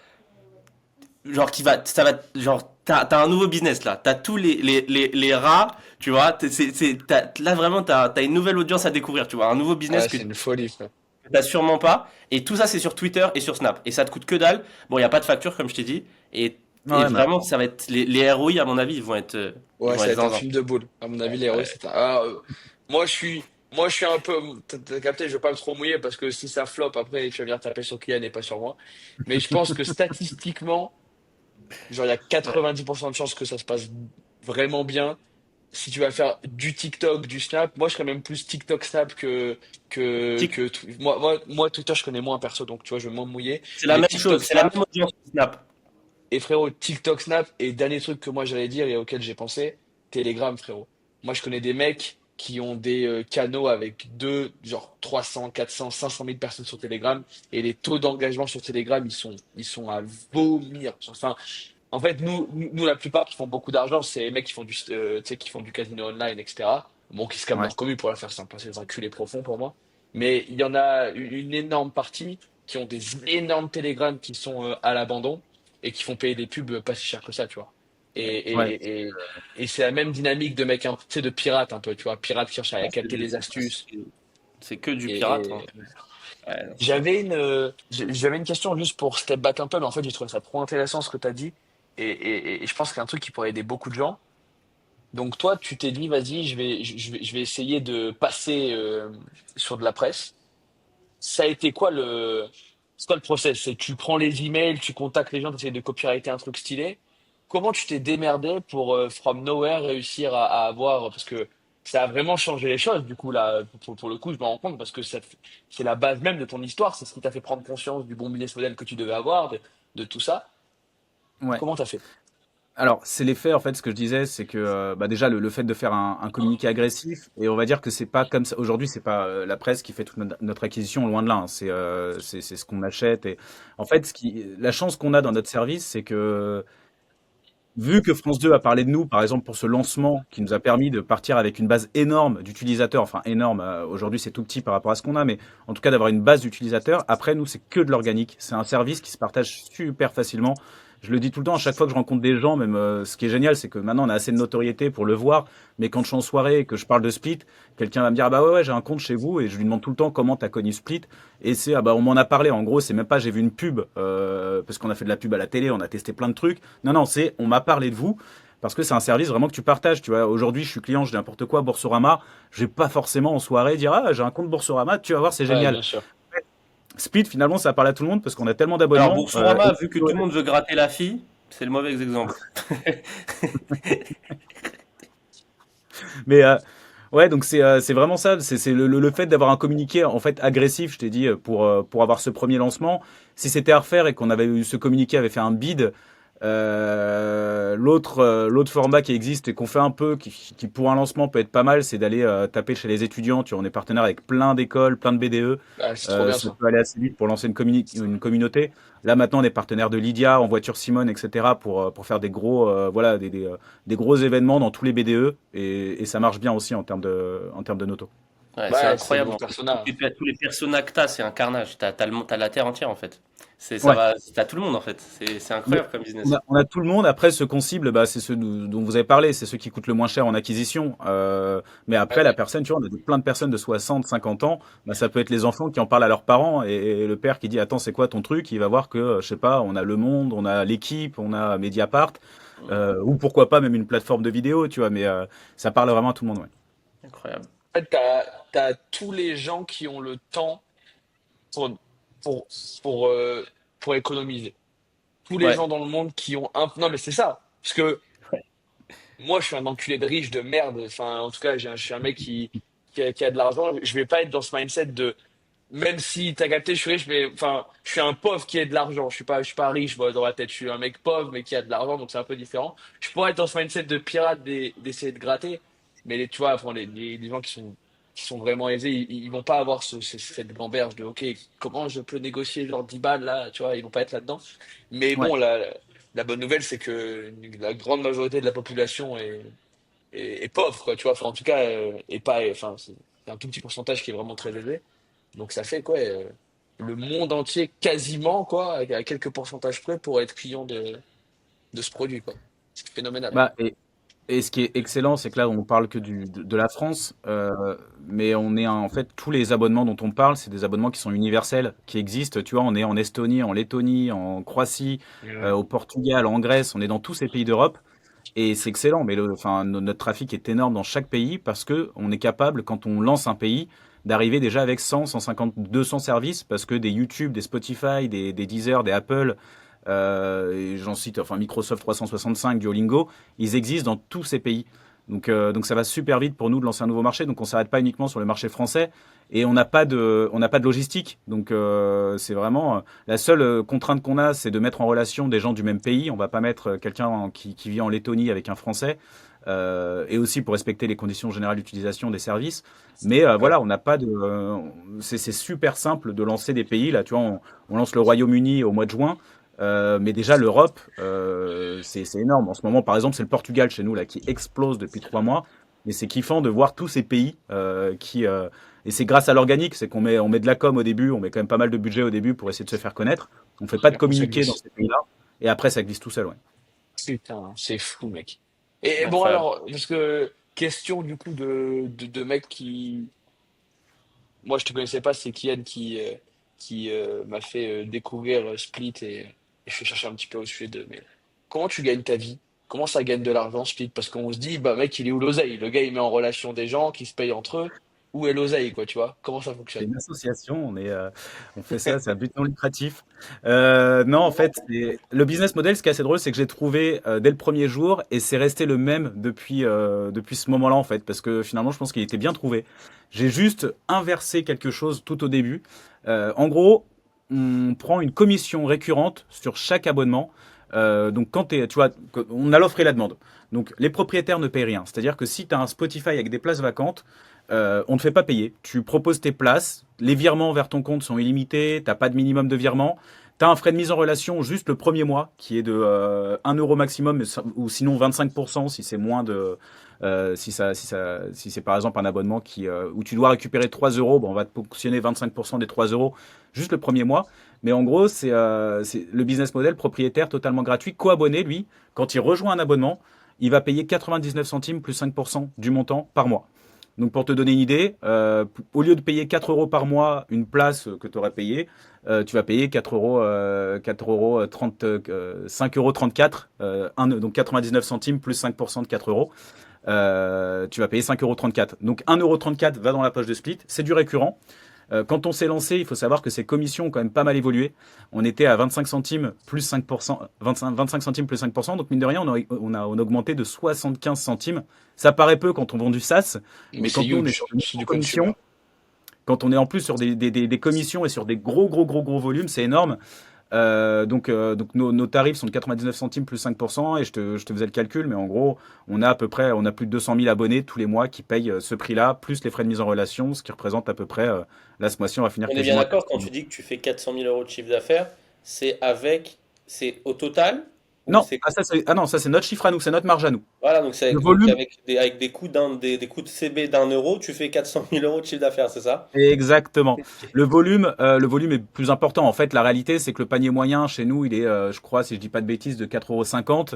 genre, t'as un nouveau business là. T'as tous les rats, tu vois. Là, vraiment, t'as une nouvelle audience à découvrir, tu vois. Un nouveau business Ouais, que c'est une folie, frère. t'as sûrement pas. Et tout ça, c'est sur Twitter et sur Snap. Et ça te coûte que dalle. Bon, il n'y a pas de facture, comme je t'ai dit. Et Ouais, mais vraiment, ça va être, les ROI, à mon avis, ils Ouais, vont ça va être être un zinzin. film de boule. À mon avis, les héros, Ouais. c'est un... moi, je suis un peu... T'as capté, je veux pas me trop mouiller parce que si ça flop, après, tu vas venir taper sur Kylian et pas sur moi. Mais je pense que statistiquement, genre, il y a 90% de chances que ça se passe vraiment bien. Si tu vas faire du TikTok, du Snap, moi, je serais même plus TikTok Snap Tik- que... Moi, Twitter, je connais moins perso, donc tu vois, je vais moins me mouiller. C'est la Mais même chose, TikTok c'est la Snap, même audience que Snap. et frérot, TikTok Snap, et dernier truc que moi, j'allais dire et auquel j'ai pensé, Telegram, frérot. Moi, je connais des mecs qui ont des canaux avec genre 300, 400, 500 000 personnes sur Telegram et les taux d'engagement sur Telegram, ils sont à vomir. Enfin, en fait, nous, la plupart qui font beaucoup d'argent, c'est les mecs qui font tu sais, qui font du casino online, etc. Bon, qui se scamment Ouais, leur commu pour la faire simple, hein, c'est des enculés profonds pour moi. Mais il y en a une énorme partie qui ont des énormes télégrammes qui sont à l'abandon et qui font payer des pubs pas si cher que ça, tu vois. Et, ouais. et, et, et c'est la même dynamique de mecs, tu sais, de pirates un peu, tu vois. Pirates qui cherchent à Ouais, capter des astuces. c'est que du pirate, Et, hein. Ouais, non, j'avais une question juste pour step back un peu, mais en fait, j'ai trouvé ça trop intéressant ce que tu as dit. Et je pense que c'est un truc qui pourrait aider beaucoup de gens. Donc toi, tu t'es dit, vas-y, je vais essayer de passer sur de la presse. Ça a été quoi c'est quoi le process? C'est tu prends les emails, tu contactes les gens, tu essaies de copywriter un truc stylé. Comment tu t'es démerdé pour from nowhere réussir à avoir parce que ça a vraiment changé les choses du coup là pour le coup je me rends compte parce que c'est la base même de ton histoire, c'est ce qui t'a fait prendre conscience du bon business model que tu devais avoir, de tout ça. Ouais. Comment t'as fait? Alors, c'est l'effet, en fait, ce que je disais, c'est que bah déjà le fait de faire un communiqué agressif, et on va dire que c'est pas comme ça. Aujourd'hui, c'est pas la presse qui fait toute notre acquisition, loin de là, hein. C'est ce qu'on achète. Et en fait, la chance qu'on a dans notre service, c'est que vu que France 2 a parlé de nous, par exemple, pour ce lancement qui nous a permis de partir avec une base énorme d'utilisateurs, enfin énorme, aujourd'hui c'est tout petit par rapport à ce qu'on a, mais en tout cas d'avoir une base d'utilisateurs, après nous c'est que de l'organique, c'est un service qui se partage super facilement. Je le dis tout le temps, à chaque fois que je rencontre des gens, même ce qui est génial, c'est que maintenant on a assez de notoriété pour le voir, mais quand je suis en soirée et que je parle de Split, quelqu'un va me dire ah bah ouais, ouais j'ai un compte chez vous et je lui demande tout le temps comment t'as connu Split et c'est ah bah on m'en a parlé. En gros c'est même pas j'ai vu une pub parce qu'on a fait de la pub à la télé, on a testé plein de trucs. Non, non, c'est on m'a parlé de vous parce que c'est un service vraiment que tu partages. Tu vois, aujourd'hui, je suis client, je dis n'importe quoi, Boursorama. Je vais pas forcément en soirée dire ah j'ai un compte Boursorama, tu vas voir, c'est Ouais, génial. bien sûr. Split, finalement, ça parle à tout le monde parce qu'on a tellement alors d'abonnements. Boursorama, vu que tout le monde veut gratter la fille, c'est le mauvais exemple. Mais ouais, donc c'est vraiment ça. C'est le fait d'avoir un communiqué en fait agressif, je t'ai dit, pour avoir ce premier lancement. Si c'était à refaire et qu'on avait eu ce communiqué avait fait un bid, l'autre format qui existe et qu'on fait un peu, qui pour un lancement peut être pas mal, c'est d'aller taper chez les étudiants. Tu vois, on est partenaire avec plein d'écoles, plein de BDE. Ah, c'est trop bien Ça ça. peut aller assez vite pour lancer une communauté. Là maintenant, on est partenaire de Lydia, en voiture Simone, etc. pour faire des gros, voilà, des gros événements dans tous les BDE et ça marche bien aussi en termes de noto. Ouais, c'est Ouais, c'est le incroyable bon en fait. persona. Tous les personas que t'as, c'est un carnage. T'as la terre entière en fait. Ça Ouais. va, t'as tout le monde en fait. C'est Mais incroyable comme business. on a tout le monde. Après, ceux qu'on cible, bah, c'est ceux dont vous avez parlé. C'est ceux qui coûtent le moins cher en acquisition. Mais après, la Ouais. personne, tu vois, on a plein de personnes de 60, 50 ans. Bah, ça peut être les enfants qui en parlent à leurs parents et le père qui dit, attends, c'est quoi ton truc? Il va voir que, je sais pas, on a Le Monde, on a l'équipe, on a Mediapart, ou pourquoi pas même une plateforme de vidéo, tu vois. Mais ça parle vraiment à tout le monde, ouais. Incroyable. En fait, t'as tous les gens qui ont le temps pour, pour, pour, euh, pour économiser. Tous les Ouais. gens dans le monde qui ont un... Non, mais c'est ça. Parce que Ouais. moi, je suis un enculé de riche de merde. Enfin, en tout cas, je suis un mec qui a de l'argent. Je vais pas être dans ce mindset de... Même si t'as capté, je suis riche, mais enfin, je suis un pauvre qui a de l'argent. Je suis pas riche, moi, dans la tête. Je suis un mec pauvre, mais qui a de l'argent, donc c'est un peu différent. Je pourrais être dans ce mindset de pirate d'essayer de gratter. Mais tu vois, enfin, les gens qui sont vraiment aisés, ils vont pas avoir cette gamberge de, OK, comment je peux négocier genre 10 balles là, tu vois, ils vont pas être là-dedans. Mais Ouais. bon, la bonne nouvelle, c'est que la grande majorité de la population est pauvre, quoi, tu vois. Enfin, en tout cas, et pas, enfin, c'est un tout petit pourcentage qui est vraiment très élevé. Donc ça fait quoi, le monde entier quasiment, quoi, à quelques pourcentages près pour être client de ce produit, quoi. C'est phénoménal. Bah, et ce qui est excellent, c'est que là, on parle que de la France, mais en fait, tous les abonnements dont on parle, c'est des abonnements qui sont universels, qui existent. Tu vois, on est en Estonie, en Lettonie, en Croatie, Ouais. au Portugal, en Grèce, on est dans tous ces pays d'Europe. Et c'est excellent, mais enfin, notre trafic est énorme dans chaque pays parce que on est capable, quand on lance un pays, d'arriver déjà avec 100, 150, 200 services parce que des YouTube, des Spotify, des Deezer, des Apple, et j'en cite, enfin Microsoft 365, Duolingo, ils existent dans tous ces pays. Donc ça va super vite pour nous de lancer un nouveau marché. Donc on s'arrête pas uniquement sur le marché français et on n'a pas de logistique. Donc c'est vraiment la seule contrainte qu'on a, c'est de mettre en relation des gens du même pays. On va pas mettre quelqu'un qui vit en Lettonie avec un Français. et aussi pour respecter les conditions générales d'utilisation des services. Mais Ouais. voilà, on n'a pas de. C'est super simple de lancer des pays. Là, tu vois, on lance le Royaume-Uni au mois de juin. Mais déjà, l'Europe, c'est énorme. En ce moment, par exemple, c'est le Portugal chez nous là qui explose depuis 3 mois. Et c'est kiffant de voir tous ces pays et c'est grâce à l'organique, c'est on met de la com au début, on met quand même pas mal de budget au début pour essayer de se faire connaître. On fait pas Et de après, ça communiqué dans glisse. ces pays-là. Et après, ça glisse tout seul, ouais. Putain, c'est fou, mec. Et bon, Incroyable. alors, parce que, question du coup de mec qui. Moi, je te connaissais pas, c'est Kian qui m'a fait découvrir Split et je vais chercher un petit peu au sujet de. Mais comment tu gagnes ta vie? Comment ça gagne de l'argent, Split? Parce qu'on se dit, bah, mec, il est où l'oseille? Le gars, il met en relation des gens qui se payent entre eux. Où est l'oseille, quoi, tu vois? Comment ça C'est fonctionne? une association, on fait ça, c'est un but non lucratif. Non, en fait, le business model, ce qui est assez drôle, c'est que j'ai trouvé dès le premier jour et c'est resté le même depuis ce moment-là, en fait, parce que finalement, je pense qu'il était bien trouvé. J'ai juste inversé quelque chose tout au début. En gros, on prend une commission récurrente sur chaque abonnement. Donc, tu vois, on a l'offre et la demande. Donc, les propriétaires ne payent rien. C'est-à-dire que si tu as un Spotify avec des places vacantes, on ne te fait pas payer. Tu proposes tes places, les virements vers ton compte sont illimités, t'as pas de minimum de virement. Tu as un frais de mise en relation juste le premier mois qui est de 1 euro maximum ou sinon 25% si c'est moins de si c'est par exemple un abonnement où tu dois récupérer 3 euros, bon, on va te ponctionner 25% des 3 euros juste le premier mois. Mais en gros, c'est le business model propriétaire totalement gratuit. Co-abonné, lui, quand il rejoint un abonnement, il va payer 99 centimes plus 5% du montant par mois. Donc pour te donner une idée, au lieu de payer 4 euros par mois une place que tu aurais payée, tu vas payer 4 euros 30, 5 euros 34, donc 99 centimes plus 5% de 4 euros. Tu vas payer 5,34 euros 34. Donc 1,34 euros 34 va dans la poche de Split. C'est du récurrent. Quand on s'est lancé, il faut savoir que ces commissions ont quand même pas mal évolué. On était à 25 centimes plus 5%, 25 centimes plus 5%. Donc, mine de rien, on a augmenté de 75 centimes. Ça paraît peu quand on vend du SaaS, Mais mais c'est quand nous, on est sur huge. une C'est du consumer. commission, quand on est en plus sur des commissions et sur des gros volumes, c'est énorme. Donc nos tarifs sont de 99 centimes plus 5%, et je te faisais le calcul, mais en gros, on a plus de 200 000 abonnés tous les mois qui payent ce prix-là, plus les frais de mise en relation, ce qui représente à peu près, là, ce mois-ci, on va finir On est bien quasiment à d'accord, 400 quand 000. tu dis que tu fais 400 000 euros de chiffre d'affaires, c'est au total ou Non, c'est. ah non, ça c'est notre chiffre à nous, c'est notre marge à nous. Voilà, donc, Le donc volume, avec des coûts, des coûts de CB d'1 euro, tu fais 400 000 euros de chiffre d'affaires, c'est ça? exactement. Ok. Le volume est plus important. En fait, la réalité, c'est que le panier moyen chez nous, il est, je crois, si je dis pas de bêtises, de 4,50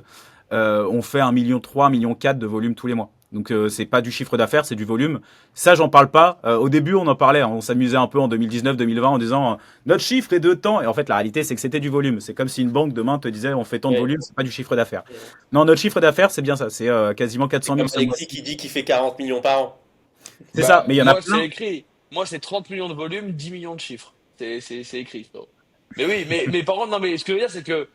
€. On fait 1,3 million, 1,4 million de volume tous les mois. Donc, c'est pas du chiffre d'affaires, c'est du volume. Ça, j'en parle pas. Au début, on en parlait, hein. On s'amusait un peu en 2019, 2020 en disant notre chiffre est de temps. Et en fait, la réalité, c'est que c'était du volume. C'est comme si une banque demain te disait on fait tant de Ouais. volume, c'est pas du chiffre d'affaires. Non, notre chiffre d'affaires, c'est bien ça. C'est quasiment C'est 400 000 comme ce Alexis mois-ci. qui dit qu'il fait 40 millions par an. C'est ça. Bah, Mais il y en a moi, plein. c'est écrit. Moi, c'est 30 millions de volume, 10 millions de chiffres. C'est écrit, frérot. Mais oui, mais par contre, non, mais ce que je veux dire, c'est que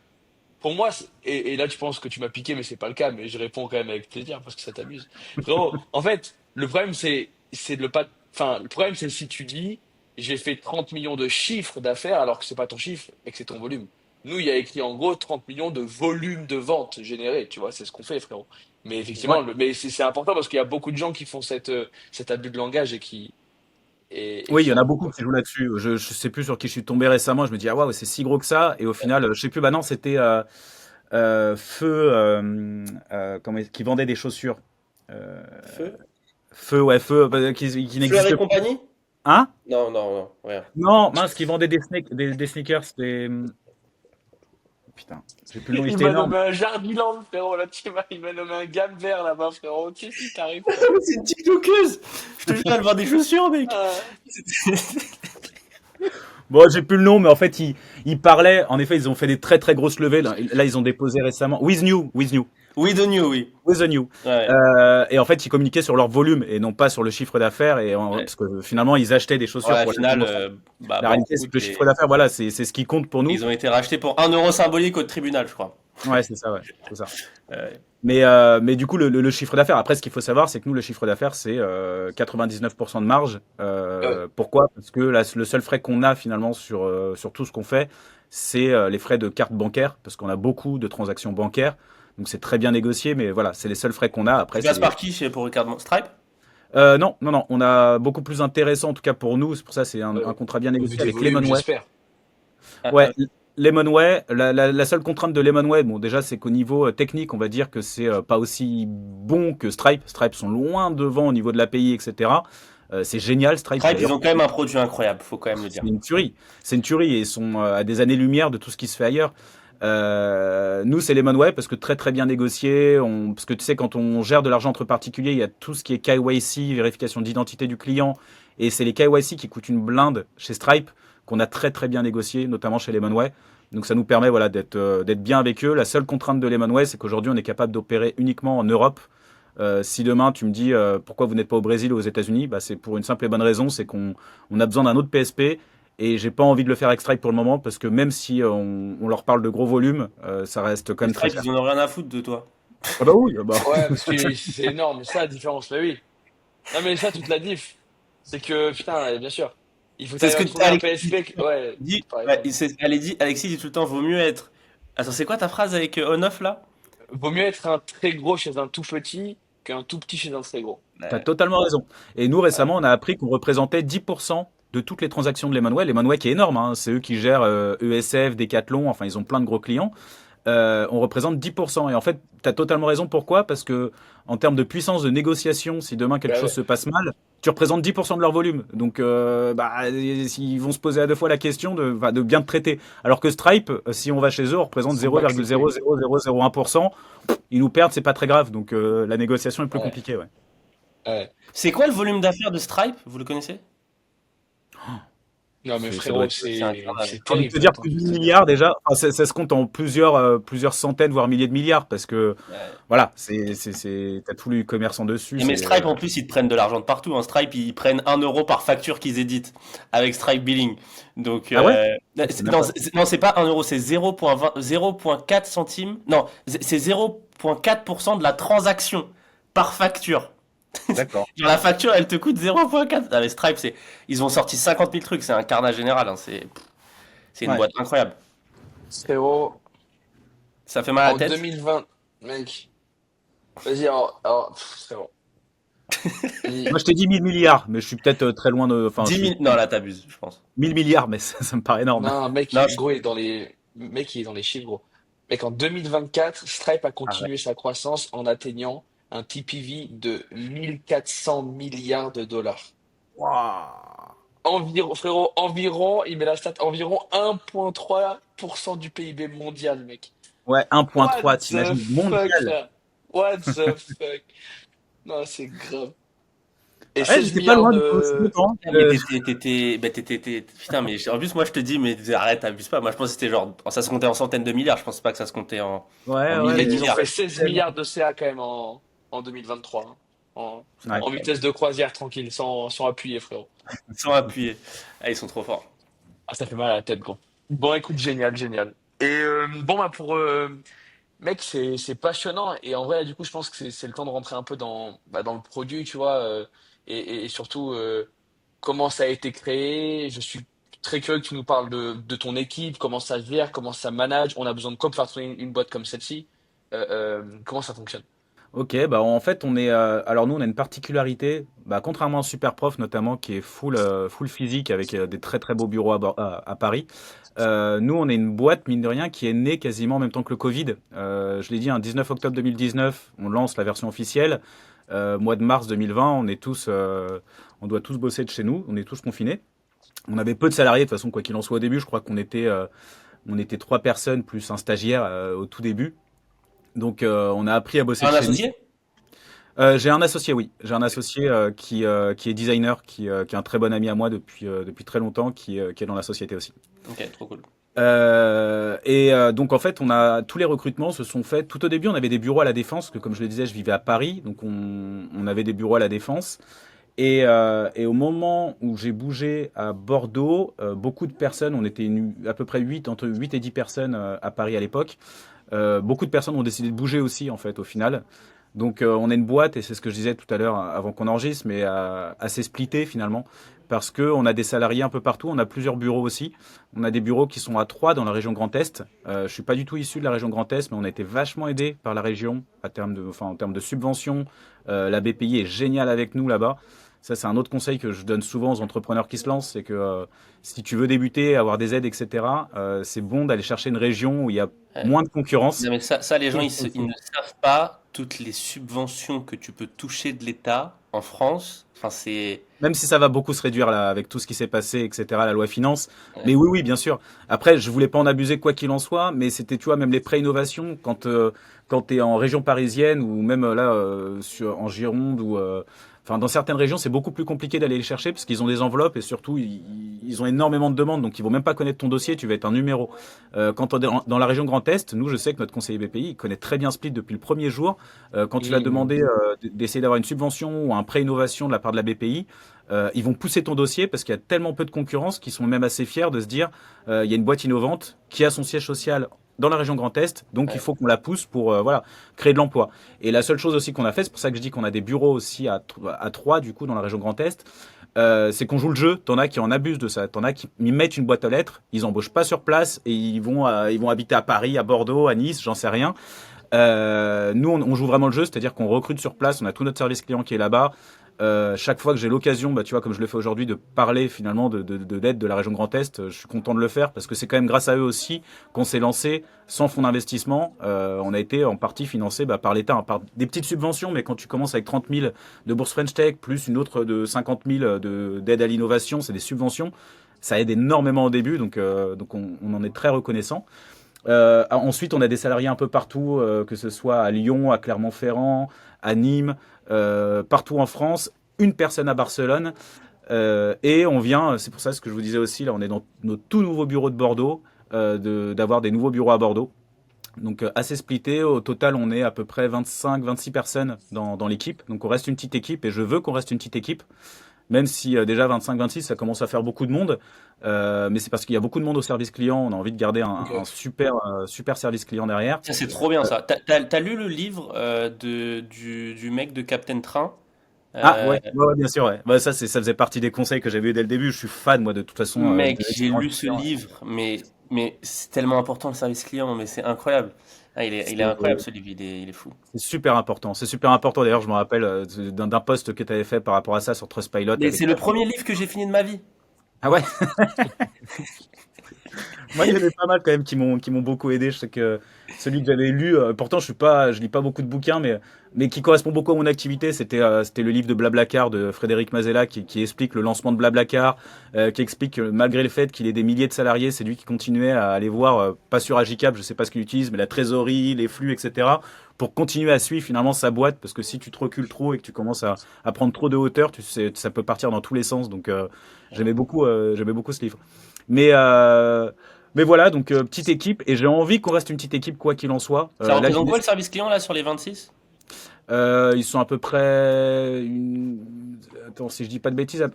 pour moi, et là, tu penses que tu m'as piqué, mais c'est pas le cas, mais je réponds quand même avec plaisir parce que ça t'amuse. Frérot, en fait, le problème, c'est de le pas, enfin, le problème, c'est si tu dis, j'ai fait 30 millions de chiffres d'affaires alors que c'est pas ton chiffre et que c'est ton volume. Nous, il y a écrit en gros 30 millions de volume de vente généré, tu vois, c'est ce qu'on fait, frérot. Mais Ouais. effectivement, mais c'est important parce qu'il y a beaucoup de gens qui font cet abus de langage et Oui, il qui y en a en ont, beaucoup quoi. qui jouent là-dessus. Je sais plus sur qui je suis tombé récemment. Je me dis, ah waouh, c'est si gros que ça. Et au final, je sais plus. Bah non, c'était Feu, qui vendait des chaussures. Euh, Feu? Feu, ouais, Feu, qui Fleur et n'existe plus. compagnie? Hein? Non, non, non, rien. Non, mince, qui vendait des sneakers. Putain, j'ai plus le nom, il Il était m'a énorme. nommé un Jardiland, frérot, là, il m'a nommé un gamme vert là-bas, frérot. Qu'est-ce qui t'arrive, frérot? C'est une TikTokeuse! Je te jure, elle vend des chaussures, mec! Ah, Bon, j'ai plus le nom, mais en fait, ils parlaient. En effet, ils ont fait des très grosses levées. Là, ils ont déposé récemment. Oui, de New, oui. With the New. Ouais, Et en fait, ils communiquaient sur leur volume et non pas sur le chiffre d'affaires. ouais. Parce que finalement, ils achetaient des Ouais, chaussures au pour final, relativement cher. bah, La réalité, c'est que banqueroute le chiffre et d'affaires, voilà, c'est ce qui compte pour nous. ils ont été rachetés pour 1 euro symbolique au tribunal, je crois. Ouais, c'est ça, ouais, c'est ça. Ouais. Mais du coup, le chiffre d'affaires, après, ce qu'il faut savoir, c'est que nous, le chiffre d'affaires, c'est 99% de marge. ouais. Pourquoi? Parce que le seul frais qu'on a finalement sur tout ce qu'on fait, c'est les frais de carte bancaire, parce qu'on a beaucoup de transactions bancaires. Donc c'est très bien négocié, mais voilà, c'est les seuls frais qu'on a. Tu Après, passes par qui pour Ricardo? Stripe? Non, non, non, on a beaucoup plus intéressant, en tout cas pour nous, c'est pour ça c'est un contrat bien Au vu négocié des avec volumes, Lemonway. j'espère. Ah, Ouais, Lemonway, la seule contrainte de Lemonway, bon déjà c'est qu'au niveau technique, on va dire que c'est pas aussi bon que Stripe. Stripe sont loin devant au niveau de l'API, etc. C'est génial, Stripe Stripe, ils d'ailleurs. ont quand même un produit incroyable, faut quand même le dire. C'est une tuerie. C'est une tuerie et ils sont à des années-lumière de tout ce qui se fait ailleurs. Nous, c'est Lemonway parce que très très bien négocié. Parce que tu sais, quand on gère de l'argent entre particuliers, il y a tout ce qui est KYC, vérification d'identité du client. Et c'est les KYC qui coûtent une blinde chez Stripe qu'on a très très bien négocié, notamment chez Lemonway. Donc ça nous permet voilà, d'être bien avec eux. La seule contrainte de Lemonway, c'est qu'aujourd'hui, on est capable d'opérer uniquement en Europe. Si demain tu me dis pourquoi vous n'êtes pas au Brésil ou aux États-Unis, bah, c'est pour une simple et bonne raison, c'est qu'on a besoin d'un autre PSP et j'ai pas envie de le faire avec Stripe pour le moment parce que même si on leur parle de gros volumes, ça reste quand Et même très Stripe, cher. ils en ont rien à foutre de toi. Ah bah oui, ah bah. Ouais, parce que c'est énorme, c'est ça la différence, mais oui. Non, mais ça, toute la diff, c'est que, putain, bien sûr, il faut que tu C'est ce arrives que à trouver un PSP. Ouais, dit, par ouais, exemple. Alexis dit tout le temps, vaut mieux être. Attends, c'est quoi ta phrase avec on-off là? Vaut mieux être un très gros chez un tout petit qu'un tout petit chez un très gros. T'as Ouais. totalement raison. Et nous, Ouais. récemment, on a appris qu'on représentait 10% de toutes les transactions de Lemonway. Lemonway qui est énorme, hein. C'est eux qui gèrent ESF, Decathlon, enfin ils ont plein de gros clients. On représente 10%. Et en fait, tu as totalement raison. Pourquoi? Parce que en termes de puissance de négociation, si demain quelque Bah chose ouais. se passe mal, tu représentes 10% de leur volume. Donc, bah, ils vont se poser à deux fois la question de bien te traiter. Alors que Stripe, si on va chez eux, on représente Faut pas accepter. 0,00001%. Ils nous perdent, c'est pas très grave. Donc, la négociation est plus Ouais. compliquée. Ouais. Ouais. C'est quoi le volume d'affaires de Stripe? Vous le connaissez? Non, mais Ça doit frérot, être, C'est un c'est j'ai envie de te terrible, dire attends, plus je de vais 1000 te dire. milliards déjà. Enfin, ça se compte en plusieurs centaines, voire milliers de milliards. Parce que, Ouais. voilà, t'as tout l'e-commerce en dessus. Mais Stripe en plus ils te prennent de l'argent de partout, hein. Stripe ils prennent 1 euro par facture qu'ils éditent avec Stripe Billing. Donc Ah ouais? Je sais même non, pas. non c'est pas 1 euro, c'est 0,4 centimes. Non, c'est 0,4% de la transaction par facture. D'accord. Genre la facture elle te coûte 0,4. Ah, mais Stripe ils ont sorti 50 000 trucs, c'est un carnage général, hein. C'est une Ouais. boîte incroyable. Frérot, Ça fait mal à la en tête. 2020, mec, vas-y, frérot. Moi, Il- je t'ai dit 1000 milliards, mais je suis peut-être très loin de. Enfin, je 10 suis 000, non là t'abuses, je pense. 1000 milliards, mais ça me paraît énorme. Non, mec, Non, gros, il est dans les... Mec, il est dans les chiffres, gros. Mec, en 2024, Stripe a Arrête. continué sa croissance en atteignant un TPV de 1400 milliards de dollars. Waouh. Environ, frérot, environ, il met la stat, environ 1,3% du PIB mondial, mec. Ouais, What 1,3, the t'imagines, fuck, mondial. frère? What the fuck? Non, c'est grave. Et Ouais, 16 j'étais pas milliards loin du coup, je suis de... content. Putain, mais putain, mais en plus, moi, je te dis, mais arrête, abuse pas. Moi, je pense que c'était genre, ça se comptait en centaines de milliards. Je pense pas que ça se comptait en Ouais, ouais, milliers Mec, de mais ils ont milliards. fait c'est 16 tellement. milliards de CA quand même en 2023, hein. En, C'est Ouais. en incroyable. vitesse de croisière, tranquille, sans appuyer, frérot. Sans appuyer. Ah, ils sont trop forts. Ah, ça fait mal à la tête, gros. Bon, écoute, génial, génial. Et bon, bah pour... mec, c'est passionnant. Et en vrai, du coup, je pense que c'est le temps de rentrer un peu dans le produit, tu vois. Et surtout, comment ça a été créé. Je suis très curieux que tu nous parles de ton équipe, comment ça se gère, comment ça manage. On a besoin de quoi pour faire tourner une boîte comme celle-ci? Comment ça fonctionne? Ok, bah en fait, on est. Alors nous, on a une particularité, bah, contrairement à Superprof notamment, qui est full physique avec des très très beaux bureaux à Paris. Nous, on est une boîte, mine de rien, qui est née quasiment en même temps que le Covid. Je l'ai dit, un 19 octobre 2019, on lance la version officielle. Mois de mars 2020, on doit tous bosser de chez nous, on est tous confinés. On avait peu de salariés, de toute façon, quoi qu'il en soit au début. Je crois on était trois personnes plus un stagiaire au tout début. Donc, on a appris à bosser de Un chez nous. associé? J'ai un associé, oui. J'ai un Ok, associé qui est designer, qui est un très bon ami à moi depuis très longtemps, qui est dans la société aussi. ok, trop cool. Donc en fait, tous les recrutements se sont faits. Tout au début, on avait des bureaux à la Défense, parce que comme je le disais, je vivais à Paris, donc on avait des bureaux à la Défense. Et au moment où j'ai bougé à Bordeaux, beaucoup de personnes, on était à peu près 8, entre 8 et 10 personnes à Paris à l'époque. Beaucoup de personnes ont décidé de bouger aussi, en fait, au final. Donc on est une boîte, et c'est ce que je disais tout à l'heure avant qu'on enregistre, mais assez splitté finalement, parce qu'on a des salariés un peu partout, on a plusieurs bureaux aussi. On a des bureaux qui sont à Troyes dans la région Grand Est. Je suis pas du tout issu de la région Grand Est, mais on a été vachement aidé par la région en termes de subventions. La BPI est géniale avec nous là-bas. Ça, c'est un autre conseil que je donne souvent aux entrepreneurs qui se lancent, c'est que si tu veux débuter, avoir des aides, etc., c'est bon d'aller chercher une région où il y a Ouais. moins de concurrence. Non, mais ça, les gens, Et ils ne savent pas toutes les subventions que tu peux toucher de l'État en France. Enfin, c'est. même si ça va beaucoup se réduire là, avec tout ce qui s'est passé, etc., la loi finance. Ouais. Mais oui, oui, bien sûr. Après, je voulais pas en abuser quoi qu'il en soit, mais c'était, tu vois, même les prêts innovation, quand tu es en région parisienne ou même là, en Gironde ou enfin dans certaines régions, c'est beaucoup plus compliqué d'aller les chercher parce qu'ils ont des enveloppes et surtout ils ont énormément de demandes, donc ils vont même pas connaître ton dossier, tu vas être un numéro. Quand on est dans la région Grand Est, nous, je sais que notre conseiller BPI il connaît très bien Split depuis le premier jour. Quand il a Et demandé d'essayer d'avoir une subvention ou un prêt innovation de la part de la BPI, ils vont pousser ton dossier parce qu'il y a tellement peu de concurrence qu'ils sont même assez fiers de se dire il y a une boîte innovante qui a son siège social dans la région Grand Est, donc il ouais. faut qu'on la pousse pour voilà, créer de l'emploi. Et la seule chose aussi qu'on a fait, c'est pour ça que je dis qu'on a des bureaux aussi à Troyes, du coup, dans la région Grand Est, c'est qu'on joue le jeu. T'en as qui en abusent de ça. T'en as qui y mettent une boîte aux lettres, ils embauchent pas sur place et ils vont habiter à Paris, à Bordeaux, à Nice, j'en sais rien. Nous, on joue vraiment le jeu, c'est-à-dire qu'on recrute sur place, on a tout notre service client qui est là-bas. Chaque fois que j'ai l'occasion, bah, tu vois, comme je le fais aujourd'hui, de parler finalement de l'aide de la région Grand Est, je suis content de le faire parce que c'est quand même grâce à eux aussi qu'on s'est lancé sans fonds d'investissement. On a été en partie financé bah, par l'État, hein, par des petites subventions, mais quand tu commences avec 30 000 de bourse French Tech, plus une autre de 50 000 d'aide à l'innovation, c'est des subventions. Ça aide énormément au début, donc on en est très reconnaissant. Ensuite, on a des salariés un peu partout, que ce soit à Lyon, à Clermont-Ferrand, à Nîmes, partout en France. Une personne à Barcelone. Et on vient, c'est pour ça ce que je vous disais aussi, là on est dans nos tout nouveaux bureaux de Bordeaux, d'avoir des nouveaux bureaux à Bordeaux. Donc assez splitté, au total on est à peu près 25-26 personnes dans l'équipe. Donc on reste une petite équipe et je veux qu'on reste une petite équipe. Même si déjà 25-26, ça commence à faire beaucoup de monde. Mais c'est parce qu'il y a beaucoup de monde au service client. On a envie de garder un Ok. super service client derrière. Ça, c'est trop bien ça. T'as lu le livre du mec de Captain Train? Ah Euh, ouais, ouais, ouais, bien sûr. Ouais. Bah, ça faisait partie des conseils que j'avais eu dès le début. Je suis fan, moi, de toute façon, Mec, de j'ai lu l'expérience ce client. livre, mais c'est tellement important le service client, mais c'est incroyable. Ah, il est C'est incroyable ce livre, il est fou. c'est super important. C'est super important. D'ailleurs, je me rappelle d'un post que tu avais fait par rapport à ça sur Trustpilot Mais avec c'est le Patrick. premier livre que j'ai fini de ma vie. Ah ouais. Moi, il y en a pas mal quand même qui m'ont beaucoup aidé. Je sais que celui que j'avais lu, pourtant je lis pas beaucoup de bouquins, mais qui correspond beaucoup à mon activité, c'était le livre de Blablacar de Frédéric Mazella qui explique le lancement de Blablacar, qui explique que malgré le fait qu'il ait des milliers de salariés, c'est lui qui continuait à aller voir, pas sur Agicap, je sais pas ce qu'il utilise, mais la trésorerie, les flux, etc. pour continuer à suivre finalement sa boîte, parce que si tu te recules trop et que tu commences à prendre trop de hauteur, tu sais, ça peut partir dans tous les sens. Donc j'aimais beaucoup ce livre. Mais euh, mais voilà, donc petite équipe, et j'ai envie qu'on reste une petite équipe quoi qu'il en soit. Ça Là, représente l'idée, quoi le service client là sur les 26? ils sont à peu près, attends, si je dis pas de bêtises,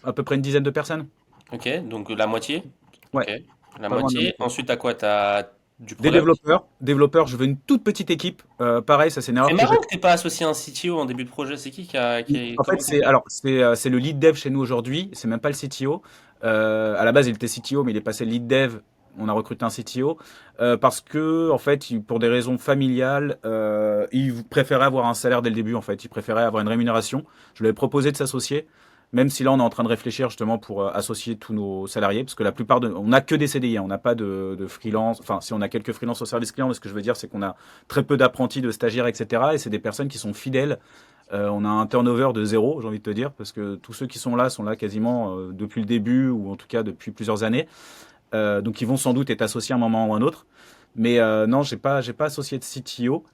à peu près une dizaine de personnes. Ok, donc la moitié. Ouais, Ok, la pas loin de la moitié. moitié. Ensuite, t'as quoi? T'as du Des product. développeurs, je veux une toute petite équipe. Pareil, ça c'est une C'est erreur que j'ai. marrant que t'aies pas associé un CTO en début de projet. C'est qui En fait, comment t'as fait? c'est le lead dev chez nous aujourd'hui. C'est même pas le CTO. À la base, il était CTO, mais il est passé lead dev. On a recruté un CTO parce que, en fait, pour des raisons familiales, il préférait avoir un salaire dès le début. En fait, il préférait avoir une rémunération. Je lui ai proposé de s'associer, même si là, on est en train de réfléchir justement pour associer tous nos salariés, parce que la plupart on n'a que des CDI, hein, on n'a pas de freelance. Enfin, si on a quelques freelances au service client, mais ce que je veux dire, c'est qu'on a très peu d'apprentis, de stagiaires, etc. Et c'est des personnes qui sont fidèles. On a un turnover de zéro, j'ai envie de te dire, parce que tous ceux qui sont là quasiment depuis le début, ou en tout cas depuis plusieurs années. Donc ils vont sans doute être associés à un moment ou à un autre. Mais non, j'ai pas associé de CTO.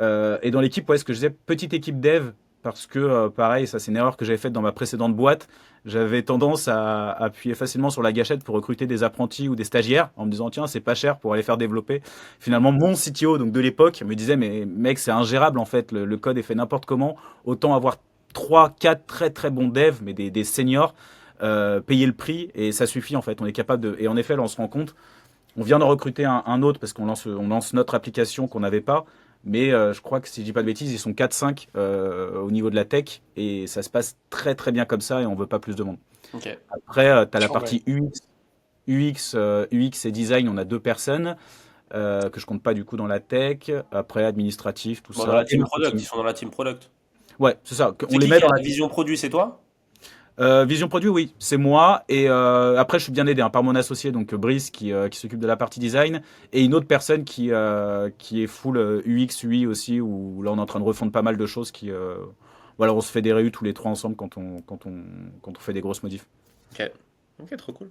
Et dans l'équipe, ouais, ce que je disais, petite équipe dev, parce que pareil, ça c'est une erreur que j'avais faite dans ma précédente boîte. J'avais tendance à appuyer facilement sur la gâchette pour recruter des apprentis ou des stagiaires en me disant tiens, c'est pas cher pour aller faire développer. Finalement, mon CTO donc de l'époque me disait mais mec, c'est ingérable en fait, le code est fait n'importe comment. Autant avoir 3 4 très très bons devs, mais des seniors, payer le prix et ça suffit en fait. On est capable de. Et en effet, là, on se rend compte, on vient de recruter un autre parce on lance notre application qu'on n'avait pas. Mais je crois que si je dis pas de bêtises, ils sont 4-5 au niveau de la tech et ça se passe très très bien comme ça et on veut pas plus de monde. Ok. Après, tu as la Franchement, ouais. partie UX et design, on a deux personnes que je compte pas du coup dans la tech. Après, administratif, tout Bon, dans la ça et team product, ils marketing. sont dans la team product. Ouais, c'est ça. On C'est les qui met qui a dans la la vision produit, c'est toi? vision produit, oui, c'est moi. Et après, je suis bien aidé hein, par mon associé, donc Brice, qui s'occupe de la partie design, et une autre personne qui est full UX, UI aussi, où là, on est en train de refondre pas mal de choses. Voilà, on se fait des réus tous les trois ensemble quand on fait des grosses modifs. Ok. Ok, trop cool.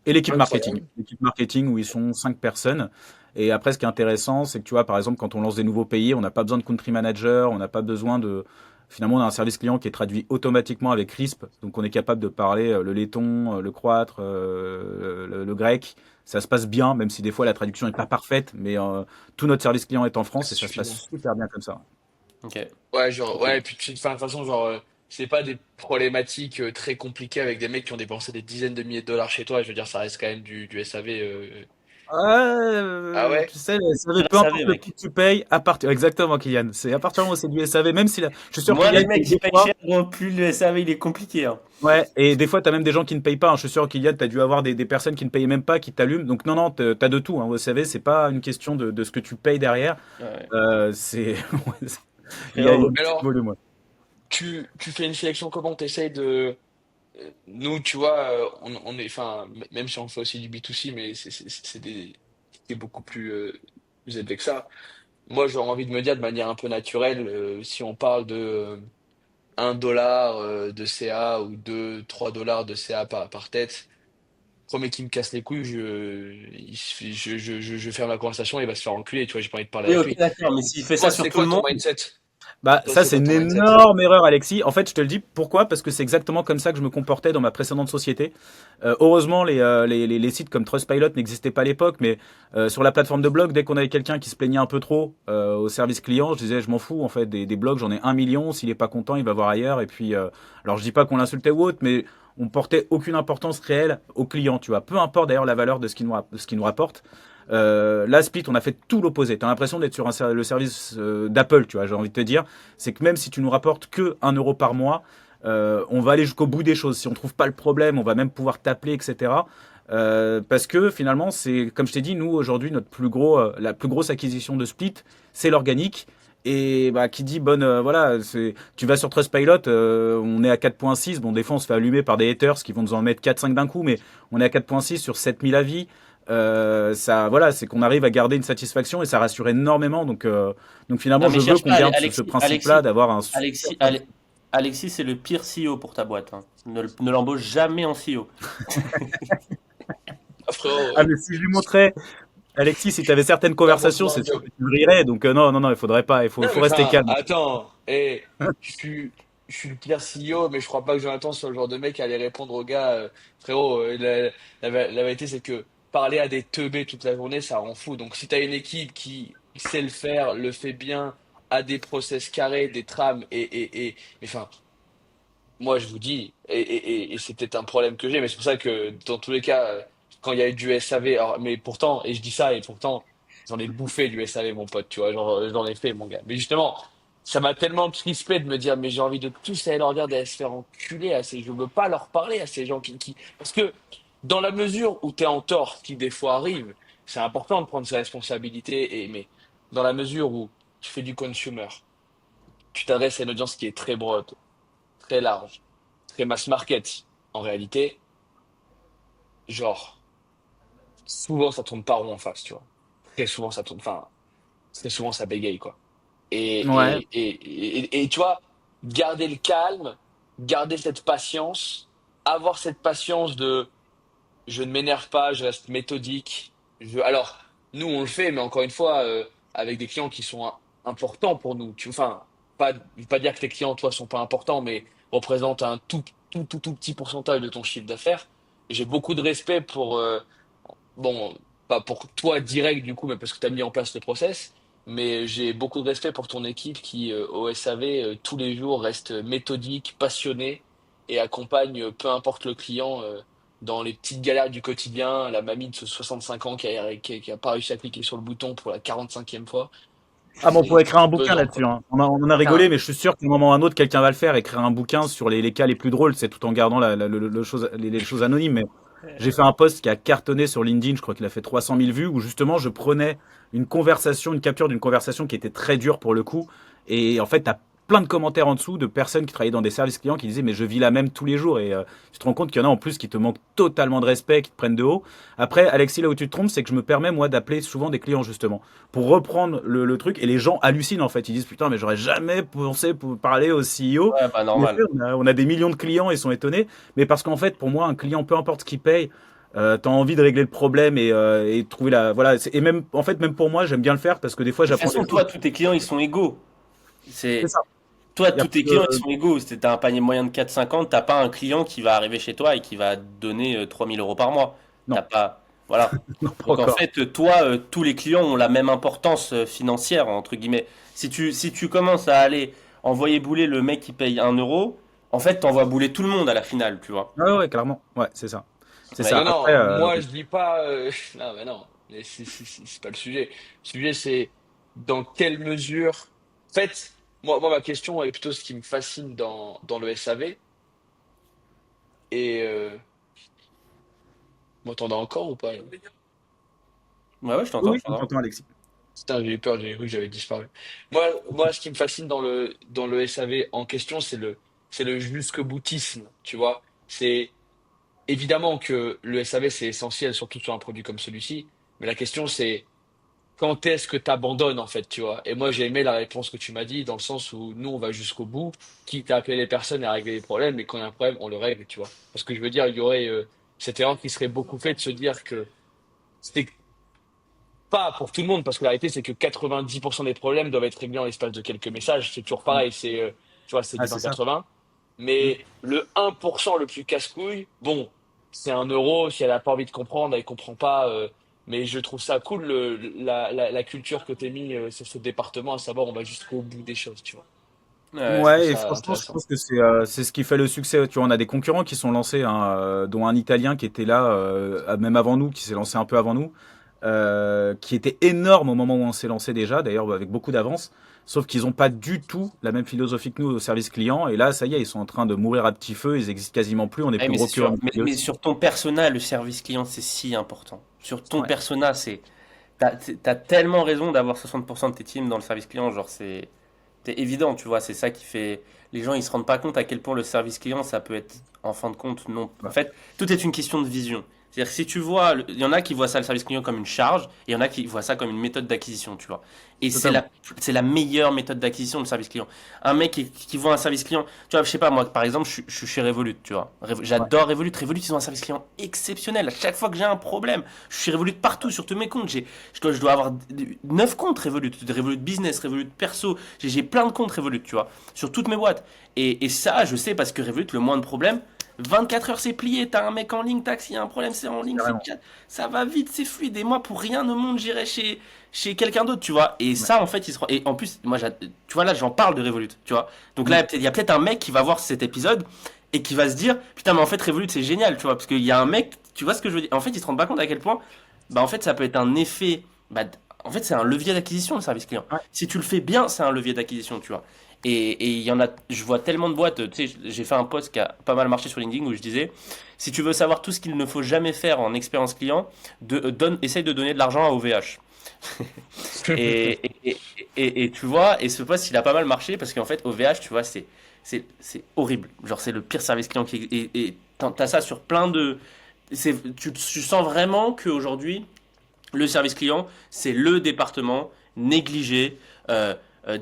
Et Incroyable. l'équipe marketing où ils sont 5 personnes. Et après, ce qui est intéressant, c'est que tu vois, par exemple, quand on lance des nouveaux pays, on n'a pas besoin de country manager, on n'a pas besoin de. Finalement, on a un service client qui est traduit automatiquement avec RISP, donc on est capable de parler le letton, le croate, le grec. Ça se passe bien, même si des fois la traduction n'est pas parfaite, mais tout notre service client est en France et C'est ça se passe suffisant. super bien comme ça. Ok. Ouais, Trop genre, ouais, et cool. puis enfin, de toute façon, genre, c'est pas des problématiques très compliquées avec des mecs qui ont dépensé des dizaines de milliers de dollars chez toi. Je veux dire, ça reste quand même du SAV. Ah ouais? Tu sais, le Je SAV, le peu importe savais, le prix mec. que tu payes, à partir, exactement, Kylian. C'est à partir du moment où c'est du SAV, même si je suis sûr, Moi, Kylian, les que mecs qui des payent fois, cher, gros, plus le SAV il est compliqué, hein. ouais, et des fois, t'as même des gens qui ne payent pas, hein. Je suis sûr, Kylian, t'as dû avoir des personnes qui ne payaient même pas, qui t'allument. Donc, non, non, t'as de tout, hein. Au SAV, c'est pas une question de ce que tu payes derrière. Ouais. C'est, ouais, il y a un Frérot, Mais petit alors, volume, ouais. tu fais une sélection comment? T'essayes de. Nous, tu vois, on est. Enfin, même si on fait aussi du B2C, mais c'est beaucoup plus élevé que ça. Moi, j'aurais envie de me dire de manière un peu naturelle, si on parle de 1 dollar de CA ou 2, 3 dollars de CA par tête, premier qui me casse les couilles, je ferme la conversation et il va se faire enculer, tu vois, j'ai pas envie de parler oui, avec ok, lui. d'accord, mais s'il fait ça Toi, sur c'est tout le quoi ton monde, mindset? Bah, Toi, ça, c'est c'est quoi une ton mindset? énorme erreur, Alexis. En fait, je te le dis pourquoi? Parce que c'est exactement comme ça que je me comportais dans ma précédente société. Heureusement, les sites comme Trustpilot n'existaient pas à l'époque, mais sur la plateforme de blog, dès qu'on avait quelqu'un qui se plaignait un peu trop au service client, je disais, je m'en fous, en fait, des blogs, j'en ai 1 million. S'il est pas content, il va voir ailleurs. Et puis, alors, je dis pas qu'on l'insultait ou autre, mais on portait aucune importance réelle au client, tu vois. Peu importe d'ailleurs la valeur de ce qu'il nous rapporte. Là, Split, on a fait tout l'opposé. T'as l'impression d'être sur le service d'Apple, tu vois, j'ai envie de te dire. C'est que même si tu nous rapportes que 1 euro par mois, on va aller jusqu'au bout des choses. Si on trouve pas le problème, on va même pouvoir t'appeler, etc. Parce que finalement, c'est comme je t'ai dit, nous aujourd'hui, la plus grosse acquisition de Split, c'est l'organique. Et bah, qui dit bonne, voilà, tu vas sur Trustpilot, on est à 4.6. Bon, des fois, on se fait allumer par des haters qui vont nous en mettre 4-5 d'un coup, mais on est à 4.6 sur 7000 avis. Ça, voilà, c'est qu'on arrive à garder une satisfaction et ça rassure énormément. Donc non finalement, mais je veux cherche qu'on pas, garde ce Alexis, principe-là Alexis, d'avoir un super Alexis, service. Alexis, c'est le pire CEO pour ta boîte, hein. Ne l'embauche jamais en CEO. Ah, frérot, Ah, mais si je lui montrais, Alexis, si tu avais certaines là, conversations, montre-moi un c'est sûr job. que tu rirais. Donc non, non, non, il faudrait pas, Non, faut mais rester enfin, calme. attends, je suis, je suis le pire CEO, mais je crois pas que Jonathan soit le genre de mec à aller répondre aux gars, frérot, la vérité, c'est que parler à des teubés toute la journée, ça rend fou. Donc, si t'as une équipe qui sait le faire, le fait bien, a des process carrés, des trames, mais enfin, moi, je vous dis, et c'est peut-être un problème que j'ai, mais c'est pour ça que dans tous les cas, quand il y a eu du SAV, alors, mais pourtant, et je dis ça, et pourtant, j'en ai bouffé du SAV, mon pote, tu vois, genre, j'en ai fait, mon gars. Mais justement, ça m'a tellement crispé de me dire, mais j'ai envie de tous aller leur dire d'aller se faire enculer à ces, je veux pas leur parler à ces gens parce que dans la mesure où tu es en tort, ce qui des fois arrive, c'est important de prendre ses responsabilités, mais dans la mesure où tu fais du consumer, tu t'adresses à une audience qui est très broad, très large, très mass market. En réalité, genre, souvent ça tourne pas rond en face, tu vois. Très souvent ça tourne, enfin, très souvent ça bégaye, quoi. Ouais. Et tu vois, garder le calme, garder cette patience, avoir cette patience de je ne m'énerve pas, je reste méthodique. Alors, nous on le fait, mais encore une fois, avec des clients qui sont importants pour nous. Enfin, je veux pas dire que tes clients, toi, sont pas importants, mais représentent un tout petit pourcentage de ton chiffre d'affaires. Et j'ai beaucoup de respect pour, bon, pas pour toi direct du coup, mais parce que tu as mis en place le process. Mais j'ai beaucoup de respect pour ton équipe qui, au SAV, tous les jours reste méthodique, passionné et accompagne, peu importe le client, dans les petites galères du quotidien. La mamie de 65 ans qui a pas réussi à cliquer sur le bouton pour la 45e fois. Ah, bon, on pourrait écrire un C'est bouquin pesant, quoi. là-dessus, hein. On en a rigolé, Putain, mais je suis sûr qu'à un moment ou à un autre, quelqu'un va le faire, écrire un bouquin sur les cas les plus drôles, c'est tout en gardant les choses anonymes. Mais j'ai fait un post qui a cartonné sur LinkedIn, je crois qu'il a fait 300 000 vues, où justement je prenais une conversation, une capture d'une conversation qui était très dure pour le coup. Et en fait, t'as plein de commentaires en dessous de personnes qui travaillaient dans des services clients qui disaient mais je vis la même tous les jours. Et tu te rends compte qu'il y en a en plus qui te manquent totalement de respect, qui te prennent de haut. Après, Alexis, là où tu te trompes, c'est que je me permets moi d'appeler souvent des clients justement pour reprendre le truc. Et les gens hallucinent en fait. Ils disent putain, mais j'aurais jamais pensé pour parler au CEO. ouais, bah En effet, normal. on a des millions de clients, ils sont étonnés. Mais parce qu'en fait, pour moi, un client, peu importe ce qu'il paye, t'as envie de régler le problème et trouver la. Voilà. Et même, en fait, même pour moi, j'aime bien le faire parce que des fois, De toute j'apprends des façon, choses. toi, tous tes clients, ils sont égaux. C'est C'est ça. Toi, Il y a tous pas tes clients, ils de. sont égaux. Si t'as un panier moyen de 4,50, t'as pas un client qui va arriver chez toi et qui va te donner 3 000 € par mois. T'as Non, pas. Voilà. non, pas Donc en encore. fait, toi, tous les clients ont la même importance financière, entre guillemets. Si tu commences à aller envoyer bouler le mec qui paye 1 €, en fait, t'envoies bouler tout le monde à la finale, tu vois. Ouais, ouais, clairement. Ouais, c'est ça. C'est ça. Mais Non, Après, non, moi je dis pas. Non, mais non, mais c'est pas le sujet. Le sujet, c'est dans quelle mesure. En fait, ma question est plutôt ce qui me fascine dans le SAV. Et m'entendez encore ou pas? ouais, ouais, je oui, t'entends, oui, je on t'entends. t'entend, Alexis. Putain, j'ai eu peur, j'ai cru que j'avais disparu. Ce qui me fascine dans le SAV en question, c'est le jusque-boutisme, tu vois. C'est évidemment que le SAV, c'est essentiel, surtout sur un produit comme celui-ci. Mais la question, c'est quand est-ce que tu abandonnes, en fait, tu vois. Et moi, j'ai aimé la réponse que tu m'as dit, dans le sens où nous, on va jusqu'au bout, quitte à appeler les personnes et à régler les problèmes, mais quand il y a un problème, on le règle, tu vois. Parce que je veux dire, il y aurait cette erreur qui serait beaucoup faite de se dire que c'était pas pour tout le monde, parce que la réalité, c'est que 90% des problèmes doivent être réglés en l'espace de quelques messages. C'est toujours Mm. pareil, tu vois, c'est Ah, du c'est ça. 20-80. Mm. Mais le 1% le plus casse-couille, bon, c'est 1 euro. Si elle a pas envie de comprendre, elle comprend pas. Mais je trouve ça cool, la culture que t'es mis sur ce département, à savoir, on va jusqu'au bout des choses, tu vois. Je Ouais. trouve Ouais, et ça franchement, je intéressant. pense que c'est ce qui fait le succès. Tu vois, on a des concurrents qui sont lancés, hein, dont un Italien qui était là, même avant nous, qui s'est lancé un peu avant nous, qui était énorme au moment où on s'est lancé déjà, d'ailleurs avec beaucoup d'avance. Sauf qu'ils n'ont pas du tout la même philosophie que nous au service client. Et là, ça y est, ils sont en train de mourir à petit feu. Ils existent quasiment plus. On est Ouais, plus mais gros c'est que eux en sûr. Mais, Italie mais aussi. sur ton persona, le service client, c'est si important. Sur ton Ouais, persona, t'as tellement raison d'avoir 60% de tes teams dans le service client. Genre, c'est évident, tu vois. C'est ça qui fait. Les gens, ils se rendent pas compte à quel point le service client, ça peut être, en fin de compte, non. En bah, fait, tout est une question de vision. C'est-à-dire que si tu vois, il y en a qui voient ça, le service client, comme une charge, et il y en a qui voient ça comme une méthode d'acquisition, tu vois. Et totalement. c'est la meilleure méthode d'acquisition, le service client. Un mec qui voit un service client, tu vois, je sais pas, moi, par exemple, je suis chez Revolut, tu vois. Ouais, J'adore Revolut. Revolut, ils ont un service client exceptionnel. À chaque fois que j'ai un problème, je suis Revolut partout sur tous mes comptes. Je dois avoir 9 comptes Revolut. Revolut Business, Revolut Perso. J'ai plein de comptes Revolut, tu vois, sur toutes mes boîtes. Et ça, je sais parce que Revolut, le moins de problèmes, 24 heures c'est plié. T'as un mec en ligne, tac, s'il y a un problème, c'est en ligne, c'est carrément. chat. Ça va vite, c'est fluide. Et moi, pour rien au monde, j'irai chez quelqu'un d'autre, tu vois. Et Ouais, ça, en fait, et en plus, moi, tu vois, là, j'en parle de Revolut, tu vois. Donc mm, là, il y a peut-être un mec qui va voir cet épisode et qui va se dire, putain, mais en fait, Revolut, c'est génial, tu vois. Parce qu'il y a un mec, tu vois ce que je veux dire. En fait, il se rend pas compte à quel point, bah, en fait, ça peut être un effet. Bah, en fait, c'est un levier d'acquisition, le service client. ouais, Si tu le fais bien, c'est un levier d'acquisition, tu vois. Et il y en a, je vois tellement de boîtes, tu sais, j'ai fait un post qui a pas mal marché sur LinkedIn où je disais, si tu veux savoir tout ce qu'il ne faut jamais faire en expérience client, essaye de donner de l'argent à OVH. Et, et, et tu vois, et ce post il a pas mal marché parce qu'en fait, OVH, tu vois, c'est horrible. Genre, c'est le pire service client qui. Et t'as ça sur plein de. Tu sens vraiment qu'aujourd'hui, le service client, c'est le département négligé,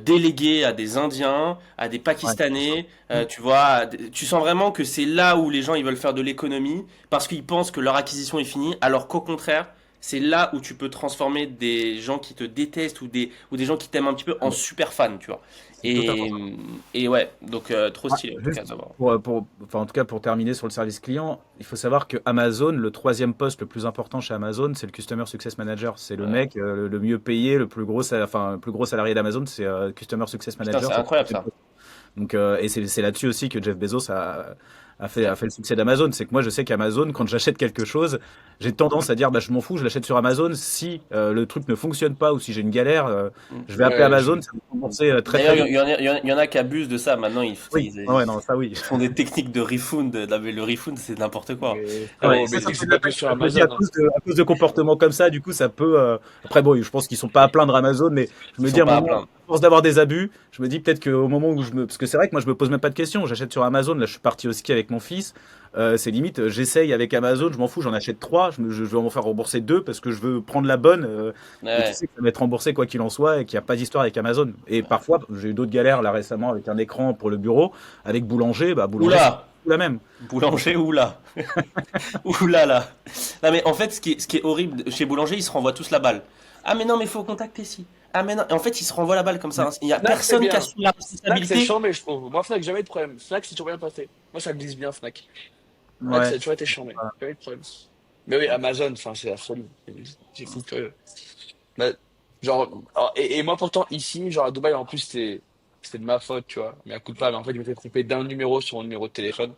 délégué à des Indiens, à des ouais, Pakistanais. mm, Tu vois, tu sens vraiment que c'est là où les gens ils veulent faire de l'économie parce qu'ils pensent que leur acquisition est finie, alors qu'au contraire, c'est là où tu peux transformer des gens qui te détestent ou des gens qui t'aiment un petit peu en mm, super fans, tu vois. c'est totalement Et, ça. et ouais, donc trop Ouais, stylé en tout cas juste d'abord. enfin, en tout cas, pour terminer sur le service client, il faut savoir que Amazon, le troisième poste le plus important chez Amazon, c'est le Customer Success Manager. C'est le Ouais. mec le mieux payé, le plus gros salarié d'Amazon, c'est Customer Success Putain, Manager. c'est C'est le incroyable troisième ça. poste. Donc, et c'est là-dessus aussi que Jeff Bezos a fait le succès d'Amazon. C'est que moi, je sais qu'Amazon, quand j'achète quelque chose, j'ai tendance à dire, bah, je m'en fous, je l'achète sur Amazon. Si le truc ne fonctionne pas ou si j'ai une galère, Mm. je vais appeler Ouais, Amazon, ça va me rembourser très D'ailleurs, très vite. il y en a qui abusent de ça. Maintenant, Oui, ah ouais, non, ça oui. ils font des techniques de refund. Mais le refund, c'est n'importe quoi. mais Ouais, frérot, ça, mais ça tu me sais que fait c'est de la pas que peine. sur Je me dis, Amazon, hein. à cause de comportements comme ça, du coup, ça peut. Après, bon, je pense qu'ils sont pas à plaindre Amazon, mais je Ils me dis sont à un pas à moment, plaindre. à force d'avoir des abus, je me dis peut-être qu'au moment où je me. Parce que c'est vrai que moi, je me pose même pas de questions. J'achète sur Amazon. Là, je suis parti au ski avec mon fils. C'est limite, j'essaye avec Amazon, je m'en fous, j'en achète trois. Je vais m'en faire rembourser deux parce que je veux prendre la bonne. Et tu Ouais. sais que ça va être remboursé quoi qu'il en soit et qu'il n'y a pas d'histoire avec Amazon. Et parfois, j'ai eu d'autres galères là récemment avec un écran pour le bureau. Avec Boulanger, bah, Boulanger, c'est Oula! tout la même. Donc, Boulanger, oula! Oula là! Non, mais en fait, ce qui est horrible, chez Boulanger, ils se renvoient tous la balle. Ah, mais non, mais faut contacter si. Ah, mais non. Et en fait, ils se renvoient la balle comme ça, hein. Il y a Fnac, c'est personne qui bien. assume la Fnac, c'est responsabilité. chambé, je trouve. Moi, Fnac, jamais de problème. Fnac, c'est toujours bien passé. Moi, ça glisse bien, Fnac. Fnac, ça ouais. a toujours été chambé. Jamais de problème. Mais oui, Amazon, enfin, c'est la folie. C'est fou que. Bah, genre, et moi, pourtant, ici, genre, à Dubaï, en plus, c'était de ma faute, tu vois. Mais à coup de pas, mais en fait, je m'étais trompé d'un numéro sur mon numéro de téléphone.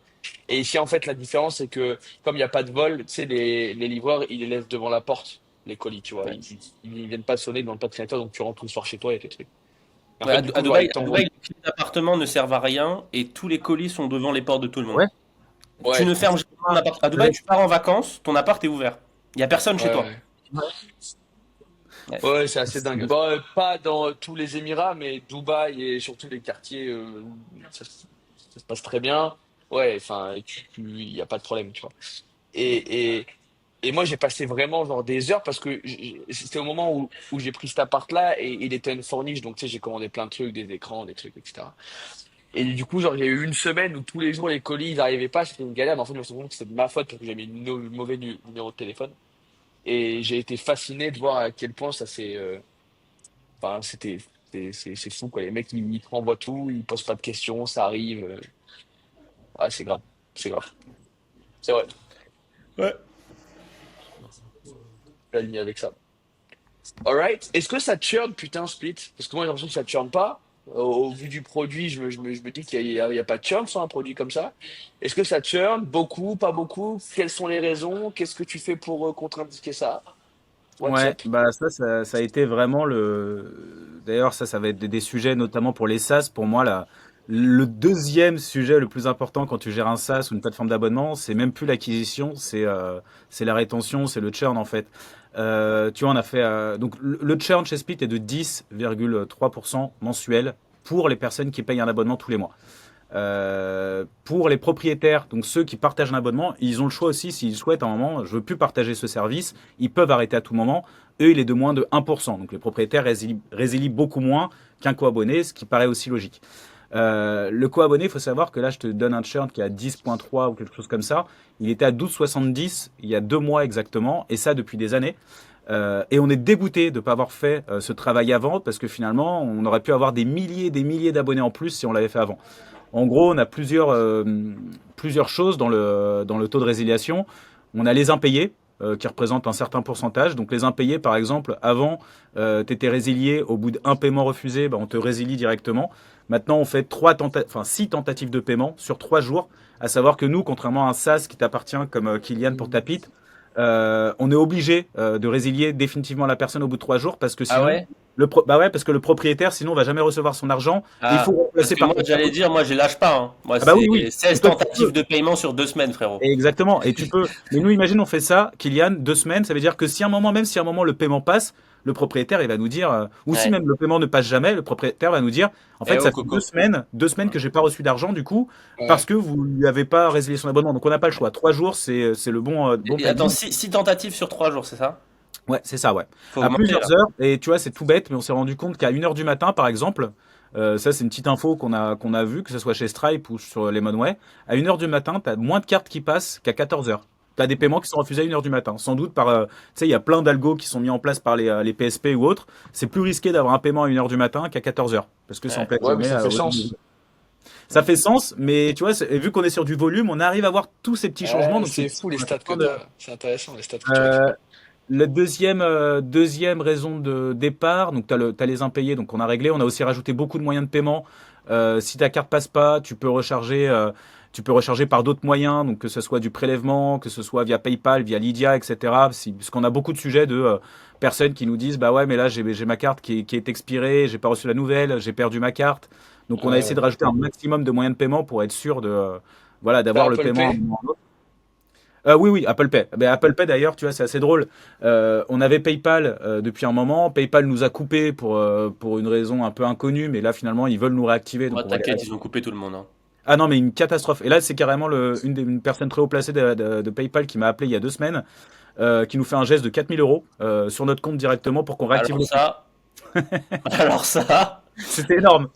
Et ici, en fait, la différence, c'est que, comme il n'y a pas de vol, tu sais, les livreurs, ils les laissent devant la porte, les colis, tu vois. Ouais. Ils viennent pas sonner, ils demandent pas de créateur, donc tu rentres tout soir chez toi et tes trucs. En Ouais, fait, du À coup, genre, Dubaï, ils à t'envoient. Dubaï, les clés d'appartement ne servent à rien et tous les colis sont devant les portes de tout le monde. Ouais. Tu Ouais, ne fermes jamais ton appart. À Dubaï, tu pars en vacances, ton appart est ouvert. Il n'y a personne chez ouais, toi. ouais. Ouais. Ouais, c'est assez dingue. Bon, pas dans tous les Émirats, mais Dubaï et surtout les quartiers où ça se passe très bien. Ouais, enfin, il y a pas de problème, tu vois. Et, et, et moi, j'ai passé vraiment genre des heures parce que c'était au moment où j'ai pris cet appart-là et il était une fourniche, donc tu sais, j'ai commandé plein de trucs, des écrans, des trucs, etc. Et du coup, genre, il y a eu une semaine où tous les jours les colis ils n'arrivaient pas, c'était une galère, mais en fait, je me suis rendu compte que c'était de ma faute parce que j'ai mis le mauvais numéro de téléphone. Et j'ai été fasciné de voir à quel point ça s'est enfin, c'est fou, quoi. Les mecs, ils te renvoient tout, ils posent pas de questions, ça arrive. Ah, c'est grave. C'est grave. C'est vrai. Ouais. Je suis aligné avec ça. Alright. Est-ce que ça churn, putain, Split? Parce que moi, j'ai l'impression que ça churn pas. Au vu du produit, je me dis qu'il y a pas de churn sur un produit comme ça. Est-ce que ça churn? Beaucoup, pas beaucoup? Quelles sont les raisons? Qu'est-ce que tu fais pour contre-indiquer ça? What's Ouais, up? bah ça a été vraiment le. D'ailleurs, ça va être des sujets, notamment pour les SaaS. Pour moi, le deuxième sujet le plus important quand tu gères un SaaS ou une plateforme d'abonnement, c'est même plus l'acquisition, c'est la rétention, c'est le churn en fait. Tu vois, on a fait. Donc, le churn chez Split est de 10,3% mensuel pour les personnes qui payent un abonnement tous les mois. Pour les propriétaires, donc ceux qui partagent un abonnement, ils ont le choix aussi, s'ils souhaitent à un moment, je veux plus partager ce service, ils peuvent arrêter à tout moment. Eux, il est de moins de 1%. Donc les propriétaires résilient beaucoup moins qu'un co-abonné, ce qui paraît aussi logique. Le co-abonné, il faut savoir que là, je te donne un churn qui est à 10,3 ou quelque chose comme ça. Il était à 12,70 il y a 2 mois exactement, et ça depuis des années. Et on est dégoûté de ne pas avoir fait ce travail avant, parce que finalement, on aurait pu avoir des milliers d'abonnés en plus si on l'avait fait avant. En gros, on a plusieurs choses dans le taux de résiliation. On a les impayés, qui représentent un certain pourcentage. Donc les impayés, par exemple, avant, tu étais résilié au bout d'un paiement refusé, bah, on te résilie directement. Maintenant, on fait 6 tentatives de paiement sur 3 jours. À savoir que nous, contrairement à un SaaS qui t'appartient comme Kylian pour Tapit, on est obligé de résilier définitivement la personne au bout de 3 jours parce que Ah sinon, ouais? bah ouais, parce que le propriétaire, sinon, va jamais recevoir son argent et il faut Ah, parce remplacer que par moi, quelqu'un j'allais d'autre. dire, moi, je lâche pas, hein. Moi, Ah bah c'est oui, oui. Et 16 toi, tu tentatives peux. de paiement sur 2 semaines, frérot. Exactement. Et tu peux. Mais nous, imagine, on fait ça, Kylian, 2 semaines. Ça veut dire que si à un moment, même si à un moment le paiement passe, le propriétaire, il va nous dire, ou si Ouais. même le paiement ne passe jamais, le propriétaire va nous dire, en Eh fait, oh, ça fait Coco. 2 semaines que j'ai pas reçu d'argent, du coup, parce Ouais. que vous lui avez pas résilié son abonnement. Donc on n'a pas le choix. 3 jours, c'est le bon Attends, planning. six tentatives sur 3 jours, c'est ça? Ouais, c'est ça, ouais. Faut À augmenter, plusieurs là. heures, et tu vois, c'est tout bête, mais on s'est rendu compte qu'à 1 heure du matin, par exemple, ça c'est une petite info qu'on a vue, que ce soit chez Stripe ou sur Lemonway, à 1 heure du matin, tu as moins de cartes qui passent qu'à 14 heures. Tu as des paiements qui sont refusés à 1 heure du matin. Sans doute par. Tu sais, il y a plein d'algos qui sont mis en place par les PSP ou autres. C'est plus risqué d'avoir un paiement à 1 heure du matin qu'à 14 heures. Parce que c'est en Ouais. pleine Ouais, mais journée. ça fait sens. Ça fait sens, mais tu vois, vu qu'on est sur du volume, on arrive à voir tous ces petits changements. Ouais, Donc c'est c'est pour ça fou les qu'on a fait stats que plein de. t'as. C'est intéressant les stats que tu Euh, récupères. la deuxième raison de départ, donc t'as les impayés, donc on a réglé. On a aussi rajouté beaucoup de moyens de paiement. Si ta carte passe pas, tu peux recharger Tu peux recharger par d'autres moyens, donc que ce soit du prélèvement, que ce soit via PayPal, via Lydia, etc. Parce qu'on a beaucoup de sujets de personnes qui nous disent, bah ouais, mais là j'ai ma carte qui est expirée, j'ai pas reçu la nouvelle, j'ai perdu ma carte. Donc on a Ouais, essayé ouais. de rajouter un maximum de moyens de paiement pour être sûr de voilà T'as d'avoir le Apple paiement à un Pay? moment ou un autre. Oui, oui, Apple Pay. Ben, Apple Pay d'ailleurs, tu vois, c'est assez drôle. On avait PayPal depuis un moment. PayPal nous a coupé pour une raison un peu inconnue, mais là finalement ils veulent nous réactiver, Moi, donc on va les t'inquiète, ils ont réactiver. coupé tout le monde, hein. Ah non, mais une catastrophe. Et là, c'est carrément une personne très haut placée de PayPal qui m'a appelé il y a 2 semaines, qui nous fait un geste de 4 000 € sur notre compte directement pour qu'on réactive Alors le compte. ça, alors ça, C'était énorme.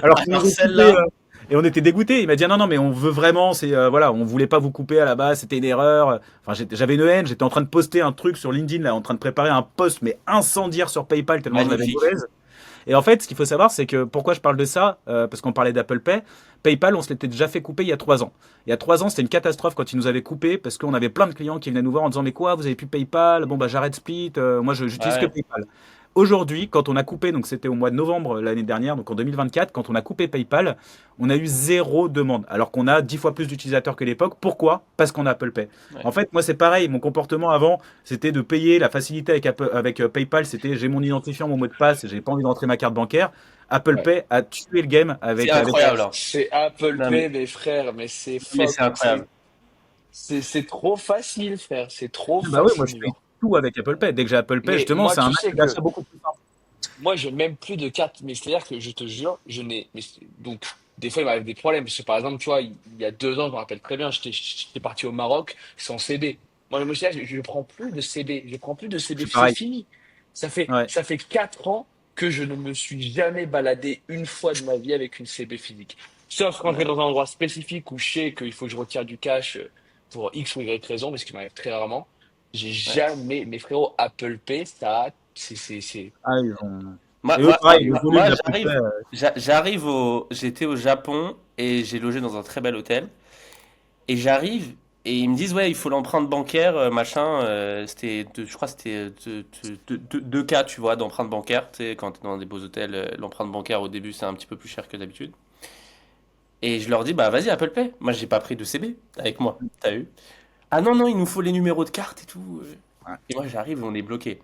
Alors qu'ils alors nous ont coupé celle-là, et on était dégoûtés. Il m'a dit ah non non mais on veut vraiment c'est voilà on voulait pas vous couper à la base c'était une erreur. Enfin j'avais une haine j'étais en train de poster un truc sur LinkedIn là en train de préparer un post mais incendiaire sur PayPal tellement je l'avais magnifique. mauvaise. Et en fait ce qu'il faut savoir c'est que pourquoi je parle de ça parce qu'on parlait d'Apple Pay. PayPal on se l'était déjà fait couper il y a 3 ans. Il y a 3 ans c'était une catastrophe quand ils nous avaient coupé parce qu'on avait plein de clients qui venaient nous voir en disant mais quoi vous avez plus PayPal bon bah j'arrête Split moi j'utilise que Ouais, PayPal. Aujourd'hui, quand on a coupé, donc c'était au mois de novembre l'année dernière, donc en 2024, quand on a coupé PayPal, on a eu zéro demande, alors qu'on a 10 fois plus d'utilisateurs que l'époque. Pourquoi? Parce qu'on a Apple Pay. ouais, En fait, moi c'est pareil, mon comportement avant, c'était de payer la facilité avec PayPal, c'était j'ai mon identifiant, mon mot de passe, j'ai pas envie d'entrer ma carte bancaire. Apple Ouais. Pay a tué le game c'est avec incroyable, hein. C'est Apple Non, Pay, mes frères, mais c'est mais c'est incroyable. c'est trop facile, frère. C'est trop Ah bah oui, moi je facile, paye genre. tout avec Apple Pay. Dès que j'ai Apple Pay, Mais justement, moi, c'est un tu acte sais d'achat que beaucoup plus simple. moi, j'ai même plus de carte. Mais c'est-à-dire que je te jure, je n'ai. Donc, des fois, il m'arrive des problèmes. Parce que par exemple, tu vois, il y a 2 ans, je me rappelle très bien, j'étais parti au Maroc sans CB. Moi, je me suis dit, je ne prends plus de CB. Je prends plus de Je CB. suis C'est pareil. fini. Ouais. Ça fait 4 ans que je ne me suis jamais baladé une fois de ma vie avec une CB physique. Sauf quand je vais Ouais, dans un endroit spécifique où je sais qu'il faut que je retire du cash pour X ou Y raison, mais ce qui m'arrive très rarement. J'ai ouais. jamais, mes frérots, Apple Pay, ça, c'est, Ah, ils ont... Moi, Et eux, moi, pareil, moi, le moi, volume moi, d'Apple Pay. j'étais au Japon et j'ai logé dans un très bel hôtel. Et j'arrive et ils me disent, ouais, il faut l'empreinte bancaire, machin. Je crois que c'était 2 cas, tu vois, d'empreinte bancaire. Tu sais, quand t'es dans des beaux hôtels, l'empreinte bancaire au début, c'est un petit peu plus cher que d'habitude. Et je leur dis, bah vas-y, Apple Pay. Moi, j'ai pas pris de CB avec moi. T'as vu? Ah non, non, il nous faut les numéros de carte et tout. Ouais. Et moi, j'arrive et on est bloqué.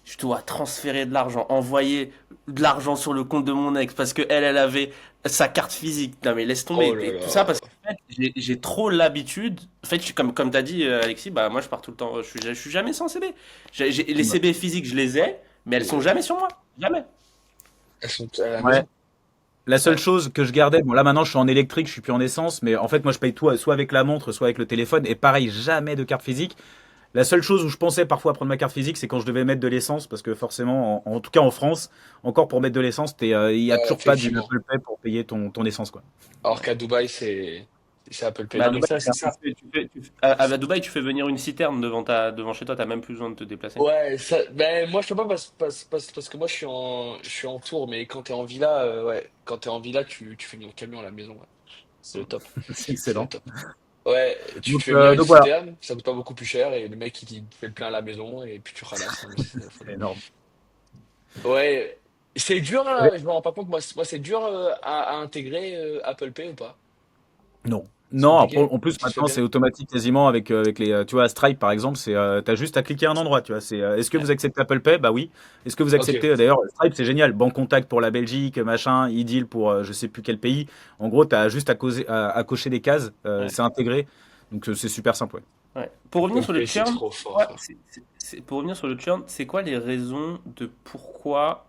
Je dois transférer de l'argent, envoyer de l'argent sur le compte de mon ex parce que elle avait sa carte physique. Non mais laisse oh tomber. là Et tout ça parce là. que en fait, j'ai trop l'habitude. En fait, comme t'as dit, Alexis, bah moi je pars tout le temps. Je suis jamais sans CB. Les Ouais. CB physiques, je les ai, mais elles sont jamais sur moi. Jamais. Elles sont à la Ouais. maison. La seule Ouais. chose que je gardais, bon là maintenant je suis en électrique, je suis plus en essence, mais en fait moi je paye tout soit avec la montre, soit avec le téléphone, et pareil, jamais de carte physique. La seule chose où je pensais parfois prendre ma carte physique, c'est quand je devais mettre de l'essence, parce que forcément, en tout cas en France, encore pour mettre de l'essence, il y a toujours pas du Effectivement. Apple Pay pour payer ton essence quoi. Alors qu'à Dubaï, c'est Apple Pay. Bah à Non mais Dubaï, Ça, c'est ça. à Dubaï, tu fais venir une citerne devant chez toi. T'as même plus besoin de te déplacer. Ouais, ça, ben, moi, je peux pas parce que moi, je suis en tour, mais quand t'es en villa, ouais, quand t'es en villa, tu fais venir le camion à la maison, ouais. C'est le top. c'est C'est le excellent. top. Ouais, tu te Donc, fais venir une donc voilà, citerne, ça coûte pas beaucoup plus cher, et le mec, il te fait le plein à la maison, et puis tu ralasses. Non, mais c'est la c'est folie. énorme. Ouais, c'est dur, Ouais. hein, je me rends pas compte, moi c'est dur à intégrer Apple Pay ou pas? Non. C'est Non, compliqué? en plus Ça se fait maintenant c'est bien? automatique quasiment avec les tu vois Stripe par exemple, t'as juste à cliquer à un endroit, tu vois, est-ce que Ouais. vous acceptez Apple Pay? Bah oui. Est-ce que vous Ok, acceptez d'ailleurs Stripe c'est génial, Banque Contact pour la Belgique, machin, iDeal pour je sais plus quel pays. En gros, t'as juste à cocher des cases, Ouais. c'est intégré. Donc c'est super simple, ouais. Ouais. Pour revenir Apple sur le Pay, c'est churn, trop fort, quoi, frère. pour revenir sur le churn, c'est quoi les raisons de pourquoi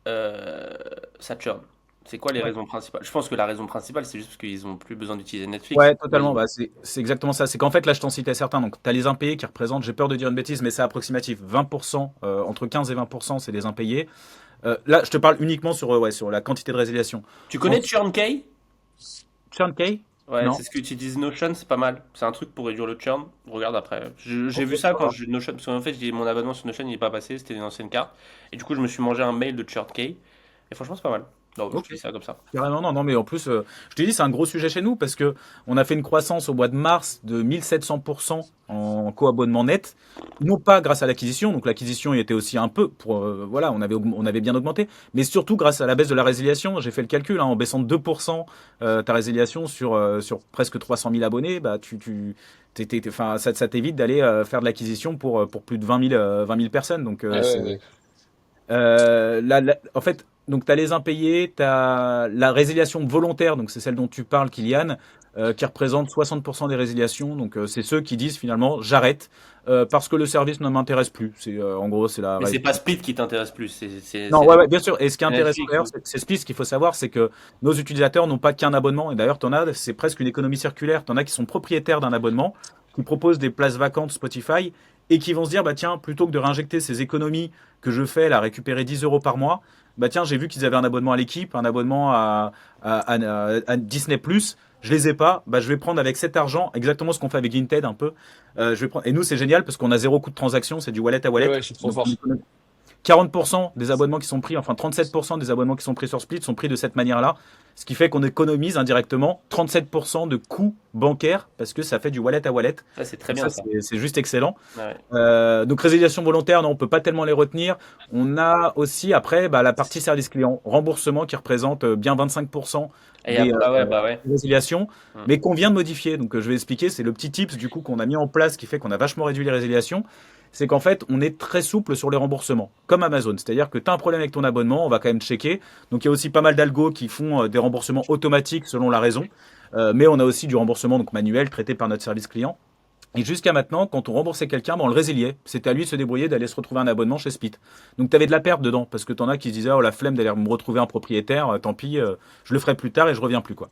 euh, ça churn? C'est quoi les Ouais. raisons principales? Je pense que la raison principale, c'est juste parce qu'ils ont plus besoin d'utiliser Netflix. Ouais, totalement. Bah, c'est exactement ça. C'est qu'en fait, là, je t'en citais certains. Donc, tu as les impayés qui représentent, j'ai peur de dire une bêtise, mais c'est approximatif. 20%, entre 15 et 20%, c'est des impayés. Là, je te parle uniquement ouais, sur la quantité de résiliation. Tu connais Ensuite, ChurnK? churn K? Ouais, Non. c'est ce qu'utilise Notion, c'est pas mal. C'est un truc pour réduire le churn. Regarde après. J'ai Ok, vu ça ça quand va. j'ai Notion, parce qu'en fait, mon abonnement sur Notion, il est pas passé, c'était une ancienne carte. Et du coup, je me suis mangé un mail de ChurnK. Et franchement, c'est pas mal. Non, je Ok. dis ça comme ça. Carrément, non, non, mais en plus, je te dis, c'est un gros sujet chez nous parce que on a fait une croissance au mois de mars de 1700% en co-abonnement net, non pas grâce à l'acquisition, donc l'acquisition y était aussi un peu pour, voilà, on avait bien augmenté, mais surtout grâce à la baisse de la résiliation. J'ai fait le calcul, hein, en baissant de 2% ta résiliation sur presque 300 000 abonnés, bah enfin, ça t'évite d'aller faire de l'acquisition pour plus de 20 000 personnes, donc Ouais, ouais, c'est ouais. en fait, donc tu as les impayés, tu as la résiliation volontaire, donc c'est celle dont tu parles, Kylian, qui représente 60% des résiliations. Donc c'est ceux qui disent finalement j'arrête parce que le service ne m'intéresse plus. En gros, c'est la Mais c'est pas réalité. Split qui t'intéresse plus, Non, ouais, ouais, bien sûr. Et ce qui est intéressant Netflix d'ailleurs, c'est Split, ce qu'il faut savoir, c'est que nos utilisateurs n'ont pas qu'un abonnement. Et d'ailleurs, t'en as, c'est presque une économie circulaire. T'en as qui sont propriétaires d'un abonnement, qui proposent des places vacantes Spotify et qui vont se dire, bah tiens, plutôt que de réinjecter ces économies que je fais, là, récupérer 10 euros par mois, bah tiens, j'ai vu qu'ils avaient un abonnement à l'équipe, un abonnement à Disney+. Je les ai pas, bah je vais prendre avec cet argent exactement ce qu'on fait avec Vinted un peu. Je vais prendre. Et nous, c'est génial parce qu'on a zéro coût de transaction, c'est du wallet à Ouais, wallet. ouais, c'est trop Donc, fort. 40% des abonnements qui sont pris, enfin 37% des abonnements qui sont pris sur Split sont pris de cette manière-là, ce qui fait qu'on économise indirectement 37% de coûts bancaires parce que ça fait du wallet à wallet. Ça, c'est très Donc ça, bien ça. c'est juste excellent. Ouais. Donc résiliation volontaire, non, on peut pas tellement les retenir. On a aussi après bah, la partie service client, remboursement qui représente bien 25% Et des ouais, bah ouais. résiliations, Hmm. mais qu'on vient de modifier. Donc je vais expliquer, c'est le petit tips du coup qu'on a mis en place qui fait qu'on a vachement réduit les résiliations. C'est qu'en fait, on est très souple sur les remboursements, comme Amazon. C'est-à-dire que tu as un problème avec ton abonnement, on va quand même checker. Donc il y a aussi pas mal d'algos qui font des remboursements automatiques selon la raison. Mais on a aussi du remboursement donc manuel traité par notre service client. Et jusqu'à maintenant, quand on remboursait quelqu'un, ben on le résiliait. C'était à lui de se débrouiller d'aller se retrouver un abonnement chez Split. Donc tu avais de la perte dedans, parce que t'en as qui se disaient, oh la flemme d'aller me retrouver un propriétaire, tant pis, je le ferai plus tard et je reviens plus quoi.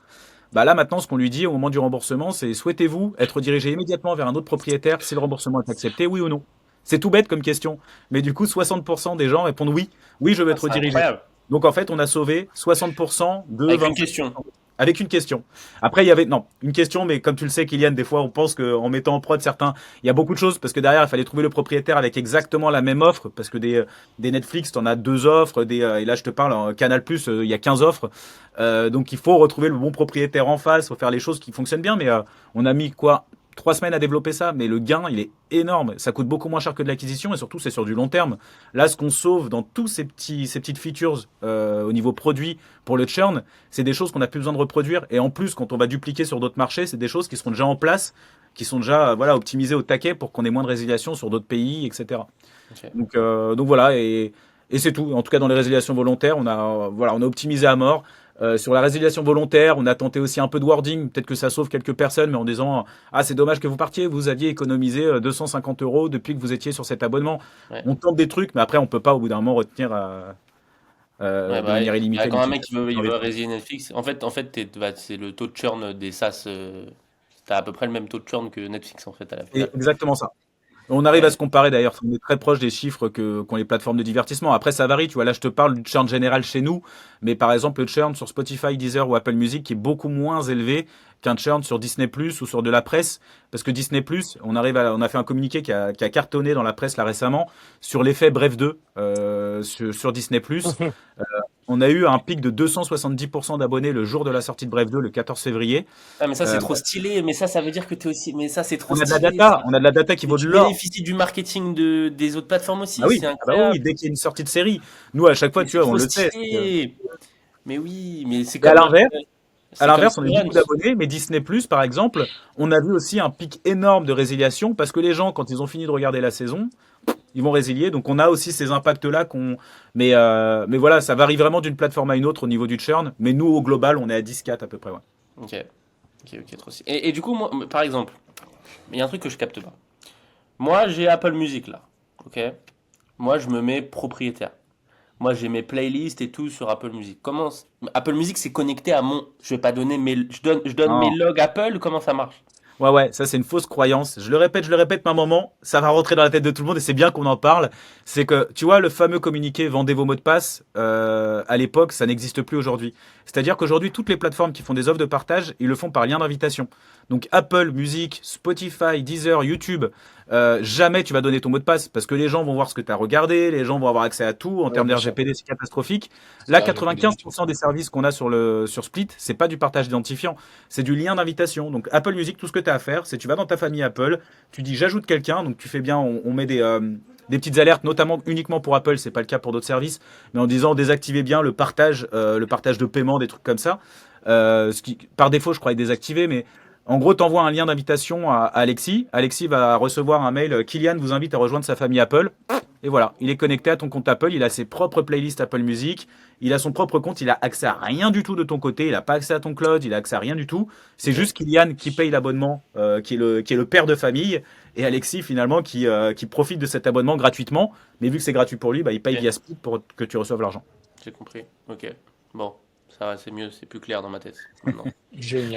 Bah là maintenant, ce qu'on lui dit au moment du remboursement, c'est souhaitez-vous être dirigé immédiatement vers un autre propriétaire si le remboursement est accepté, oui ou non. C'est tout bête comme question, mais du coup 60% des gens répondent oui, oui je veux Ah, être c'est dirigé. incroyable. Donc en fait, on a sauvé 60% de Avec une 25 question. avec une question. Après, il y avait, non, une question, mais comme tu le sais, Kylian, des fois, on pense qu'en mettant en prod certains, il y a beaucoup de choses, parce que derrière, il fallait trouver le propriétaire avec exactement la même offre, parce que des Netflix, t'en as deux offres, et là, je te parle, en Canal+, il y a 15 offres. Donc, il faut retrouver le bon propriétaire en face, faut faire les choses qui fonctionnent bien, mais on a mis quoi? 3 semaines à développer ça, mais le gain, il est énorme. Ça coûte beaucoup moins cher que de l'acquisition et surtout, c'est sur du long terme. Là, ce qu'on sauve dans tous ces petites features au niveau produit pour le churn, c'est des choses qu'on n'a plus besoin de reproduire. Et en plus, quand on va dupliquer sur d'autres marchés, c'est des choses qui seront déjà en place, qui sont déjà voilà, optimisées au taquet pour qu'on ait moins de résiliation sur d'autres pays, etc. Ok. Donc voilà, et c'est tout. En tout cas, dans les résiliations volontaires, voilà, on a optimisé à mort. Sur la résiliation volontaire, on a tenté aussi un peu de wording. Peut-être que ça sauve quelques personnes, mais en disant ah, c'est dommage que vous partiez, vous aviez économisé 250 euros depuis que vous étiez sur cet abonnement. Ouais. On tente des trucs, mais après, on peut pas au bout d'un moment retenir Ouais, de bah, manière bah, illimitée quand un mec l'utilisation. il veut résilier Netflix, en fait bah, c'est le taux de churn des SaaS. T'as à peu près le même taux de churn que Netflix en fait à la Et finale. exactement ça. On arrive à Ouais. se comparer d'ailleurs, on est très proche des chiffres qu'ont les plateformes de divertissement. Après, ça varie, tu vois. Là, je te parle du churn général chez nous, mais par exemple, le churn sur Spotify, Deezer ou Apple Music qui est beaucoup moins élevé qu'un churn sur Disney Plus ou sur de la presse. Parce que Disney Plus, on a fait un communiqué qui a cartonné dans la presse là récemment sur l'effet Bref 2 sur Disney Plus. On a eu un pic de 270% d'abonnés le jour de la sortie de Bref 2, le 14 février. Ah, mais ça c'est Euh, trop stylé, mais ça veut dire que t'es aussi. Mais ça c'est trop on a de la stylé, data, ça. on a de la data qui Mais vaut de tu l'or. bénéficies du marketing des autres plateformes Ah aussi, oui, c'est ah bah oui, incroyable. dès qu'il y a une sortie de série, nous à chaque fois, Mais tu c'est vois, on trop le sait. stylé. Mais oui, mais Et à c'est comme l'inverse, on a eu beaucoup Severance. d'abonnés, mais Disney Plus, par exemple, on a vu aussi un pic énorme de résiliation parce que les gens, quand ils ont fini de regarder la saison, ils vont résilier. Donc on a aussi ces impacts-là mais voilà, ça varie vraiment d'une plateforme à une autre au niveau du churn. Mais nous, au global, on est à 10-4 à peu près. Ouais. Ok, ok, trop stylé. Et du coup, moi, par exemple, il y a un truc que je capte pas. Moi, j'ai Apple Music là, ok? Moi, je me mets propriétaire. Moi, j'ai mes playlists et tout sur Apple Music. Apple Music, c'est connecté à mon. Je vais pas donner je donne mes Non. logs Apple. Comment ça marche? Ouais, ouais, ça c'est une fausse croyance. Je le répète, ma maman, ça va rentrer dans la tête de tout le monde et c'est bien qu'on en parle. C'est que, tu vois, le fameux communiqué vendez vos mots de passe, à l'époque, ça n'existe plus aujourd'hui. C'est-à-dire qu'aujourd'hui, toutes les plateformes qui font des offres de partage, ils le font par lien d'invitation. Donc Apple Music, Spotify, Deezer, YouTube, jamais tu vas donner ton mot de passe parce que les gens vont voir ce que tu as regardé, les gens vont avoir accès à tout. En Ouais, termes bien sûr. d'RGPD, c'est catastrophique. C'est Là, pas RGPD du tout. 95% des services qu'on a sur Split, c'est pas du partage d'identifiant, c'est du lien d'invitation. Donc Apple Music, tout ce que tu as à faire, c'est tu vas dans ta famille Apple, tu dis j'ajoute quelqu'un, donc tu fais bien, on met des petites alertes, notamment uniquement pour Apple, c'est pas le cas pour d'autres services, mais en disant désactivez bien le partage de paiement, des trucs comme ça. Ce qui, par défaut, je crois, est désactivé, mais en gros, tu envoies un lien d'invitation à Alexis. Alexis va recevoir un mail. Kylian vous invite à rejoindre sa famille Apple. Et voilà, il est connecté à ton compte Apple. Il a ses propres playlists Apple Music. Il a son propre compte. Il a accès à rien du tout de ton côté. Il n'a pas accès à ton cloud. Il a accès à rien du tout. C'est Ok. juste Kylian qui paye l'abonnement, qui est le père de famille. Et Alexis, finalement, qui profite de cet abonnement gratuitement. Mais vu que c'est gratuit pour lui, bah, il paye Ok, via Split pour que tu reçoives l'argent. j'ai compris. Ok. Bon, ça va, c'est mieux, c'est plus clair dans ma tête maintenant.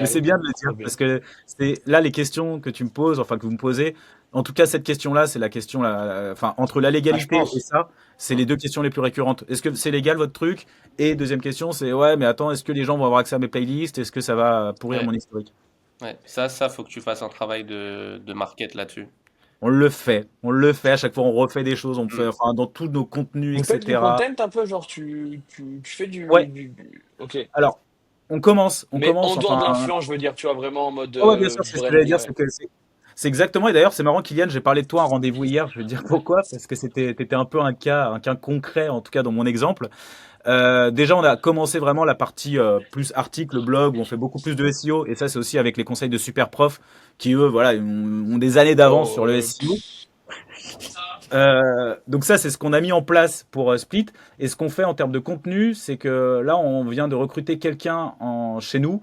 Mais c'est Génial. bien de le dire Trop bien. parce que c'est là les questions que tu me poses, enfin que vous me posez. En tout cas, cette question-là, c'est la question enfin entre la Ah, je légalité et pense. ça, c'est les deux questions les plus récurrentes. Est-ce que c'est légal votre truc? Et deuxième question, c'est ouais, mais attends, est-ce que les gens vont avoir accès à mes playlists? Est-ce que ça va pourrir Ouais, mon historique? ouais. Ça, faut que tu fasses un travail de market là-dessus. On le fait à chaque fois, on refait des choses, on fait Mm. enfin dans tous nos contenus, Vous faites du etc. content un peu, genre tu fais Ouais. Ok. Alors, on Mais commence, en dehors enfin. de l'influence, je veux dire, tu vois, vraiment en mode Ouais, bien sûr, c'est ce que j'allais branding, dire, ouais. c'est exactement. Et d'ailleurs, c'est marrant, Kylian, j'ai parlé de toi en rendez-vous hier. Je vais te dire pourquoi, parce que t'étais un peu un cas concret, en tout cas dans mon exemple. Déjà, on a commencé vraiment la partie plus article, blog, où on fait beaucoup plus de SEO. Et ça, c'est aussi avec les conseils de super profs qui, eux, voilà, ont des années d'avance sur Oh, le SEO. Donc ça, c'est ce qu'on a mis en place pour Split. Et ce qu'on fait en termes de contenu, c'est que là, on vient de recruter quelqu'un chez nous